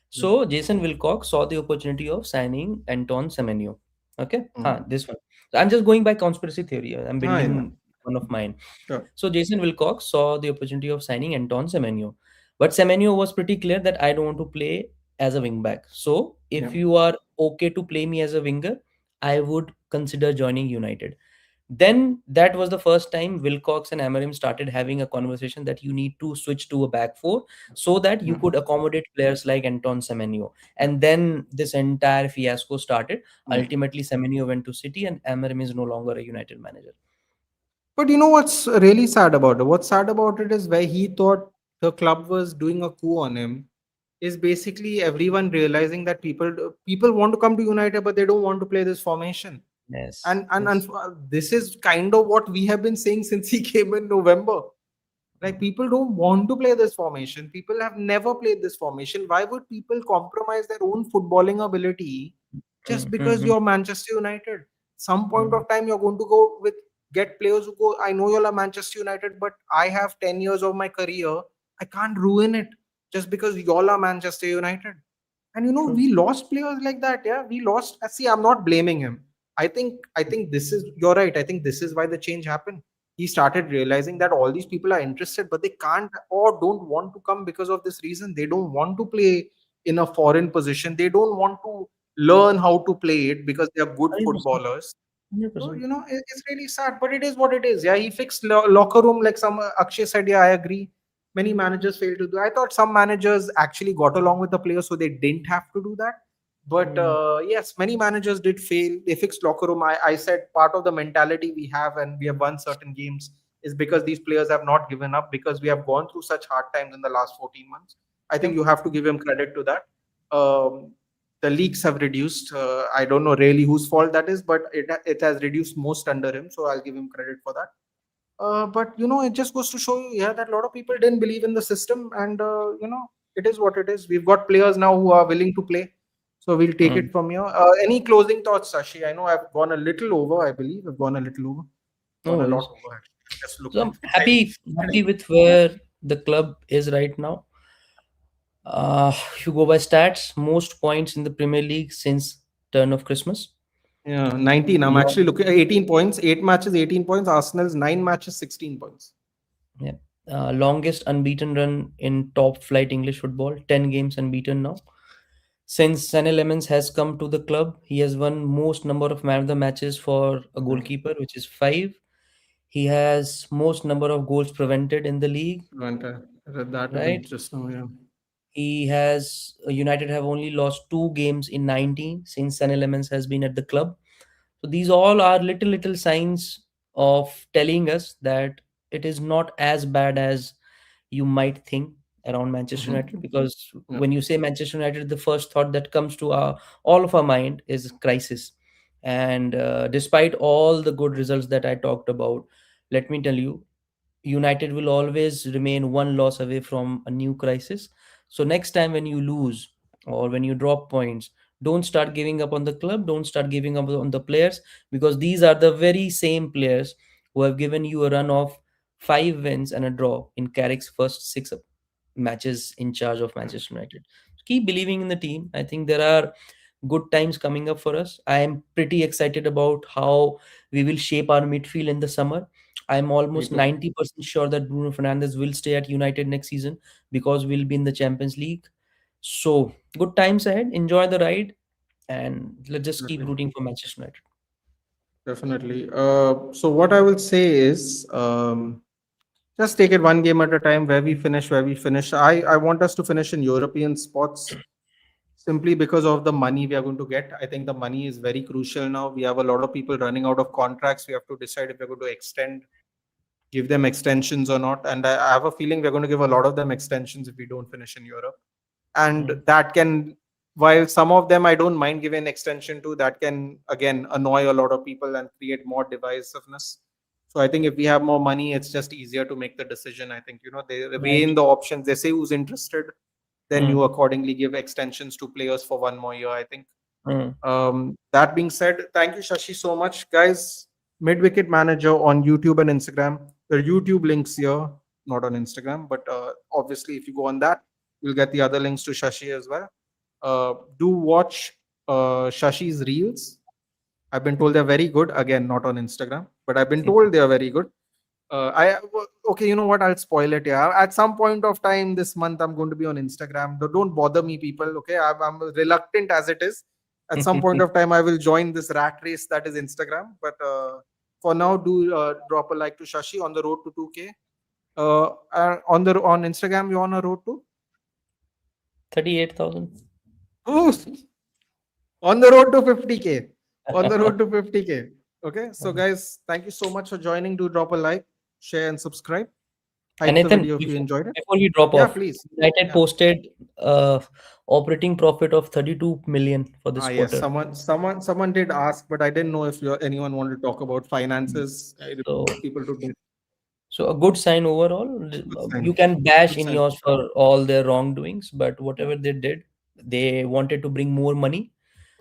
So Jason Wilcox saw the opportunity of signing Anton Semenyo. Okay, mm. this one. So I'm just going by conspiracy theory. I'm Ah, yeah. building one of mine. Sure. So Jason Wilcox saw the opportunity of signing Anton Semenyo, but Semenyo was pretty clear that I don't want to play as a wing back. So Yeah. if you are okay to play me as a winger, I would consider joining United. Then that was the first time Wilcox and Amarim started having a conversation that you need to switch to a back four so that you Mm, could accommodate players like Anton Semenyo. And then this entire fiasco started. mm. Ultimately, Semenyo went to City, and Amarim is no longer a United manager. But you know what's really sad about it? What's sad about it is where he thought the club was doing a coup on him. Is basically everyone realizing that people want to come to United, but they don't want to play this formation. Yes, And yes. this is kind of what we have been saying since he came in November. Like people don't want to play this formation. People have never played this formation. Why would people compromise their own footballing ability just because Mm-hmm. you're Manchester United? Some point Mm-hmm. of time you're going to go with get players who go. I know you're a Manchester United, but I have 10 years of my career. I can't ruin it just because y'all are Manchester United. And True. we lost players like that. Yeah, we lost. See, I'm not blaming him. I think this is you're right. I think this is why the change happened. He started realizing that all these people are interested, but they can't or don't want to come because of this reason. They don't want to play in a foreign position. They don't want to learn how to play it because they are good 100%. footballers. So 100%. it's really sad, but it is what it is. Yeah, he fixed locker room like some Akshay said. Yeah, I agree. Many managers fail to do. I thought some managers actually got along with the players, so they didn't have to do that. But Mm. yes, many managers did fail. They fixed locker room. I said part of the mentality we have, and we have won certain games, is because these players have not given up because we have gone through such hard times in the last 14 months. I think Yep. you have to give him credit to that. The leaks have reduced. I don't know really whose fault that is, but it has reduced most under him. So I'll give him credit for that. But it just goes to show you, yeah, that a lot of people didn't believe in the system, and it is what it is. We've got players now who are willing to play, so we'll take Mm. it from here. Any closing thoughts, Sashi? I know I've gone a little over. I believe I've gone a little over, No gone a lot worries. over. Actually, I just So looked at I'm the time. happy with where the club is right now. If you go by stats, most points in the Premier League since turn of Christmas. Yeah, 19. I'm actually Long, looking at 18 points, 8 matches, 18 points. Arsenal's 9 matches, 16 points. yeah. Longest unbeaten run in top flight English football, 10 games unbeaten now. Since San Lemons has come to the club, he has won most number of man of the matches for a Mm. goalkeeper, which is 5. He has most number of goals prevented in the league, Right, I read that even right? just now. Yeah. He has United have only lost 2 games in 19 since San Lemons has been at the club. So these all are little signs of telling us that it is not as bad as you might think around Manchester Mhm. United, because Yeah. when you say Manchester United, the first thought that comes to our all of our mind is crisis. And despite all the good results that I talked about, let me tell you, United will always remain one loss away from a new crisis. So next time when you lose or when you drop points, don't start giving up on the club, don't start giving up on the players, because these are the very same players who have given you a run of 5 wins and a draw in Carrick's first 6 matches in charge of Manchester United. Keep believing in the team. I think there are good times coming up for us. I am pretty excited about how we will shape our midfield in the summer. I'm Me almost too. 90% sure that Bruno Fernandes will stay at United next season because we'll be in the Champions League. So, good times ahead. Enjoy the ride and let's just keep Definitely. rooting for Manchester United. Definitely. So what I will say is, just take it one game at a time. Where we finish, where we finish. I want us to finish in European spots simply because of the money we are going to get. I think the money is very crucial now. We have a lot of people running out of contracts. We have to decide if we're going to extend, give them extensions or not. And I have a feeling we're going to give a lot of them extensions if we don't finish in Europe. And Mm. that can, while some of them I don't mind giving extension to, that can again annoy a lot of people and create more divisiveness. So I think if we have more money, it's just easier to make the decision. I think, they weigh Right. in the options. They say who's interested, then you Mm. accordingly give extensions to players for one more year, I think. Mm. That being said, thank you, Shashi, so much. Guys, Mid Wicket Manager on YouTube and Instagram. The YouTube links here, not on Instagram, but obviously, if you go on that, you'll get the other links to Shashi as well. Do watch Shashi's Reels. I've been told they're very good. Again, not on Instagram, but I've been told they are very good. Okay, you know what? I'll spoil it. Yeah, at some point of time this month, I'm going to be on Instagram. Don't bother me, people. Okay, I'm reluctant as it is. At some point of time, I will join this rat race that is Instagram. But for now, do drop a like to Shashi on the road to 2K. On Instagram, you're on a road to 38,000. Ooh, on the road to 50K. On the road to 50K. Okay, so guys, thank you so much for joining. Do drop a like, share, and subscribe. And Hype the Nathan, video if you enjoyed it. before we drop Yeah, off, please. United Yeah. posted operating profit of 32 million for this Yes. quarter. Someone did ask, but I didn't know if anyone wanted to talk about finances. I So, request people to do. so a good sign overall. Good You sign. can bash Good sign. Ineos for all their wrongdoings, but whatever they did, they wanted to bring more money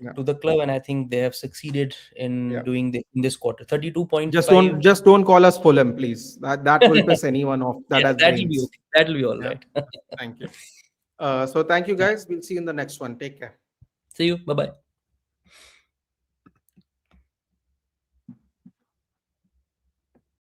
Yeah. to the club, and I think they have succeeded in Yeah. doing in this quarter. Just 32.5. don't just don't call us Fulham, please. That will piss anyone off that Yeah, has that'll be brains. okay. That'll be all Yeah. right. Thank you. So thank you guys. We'll see you in the next one. Take care. See you. Bye bye.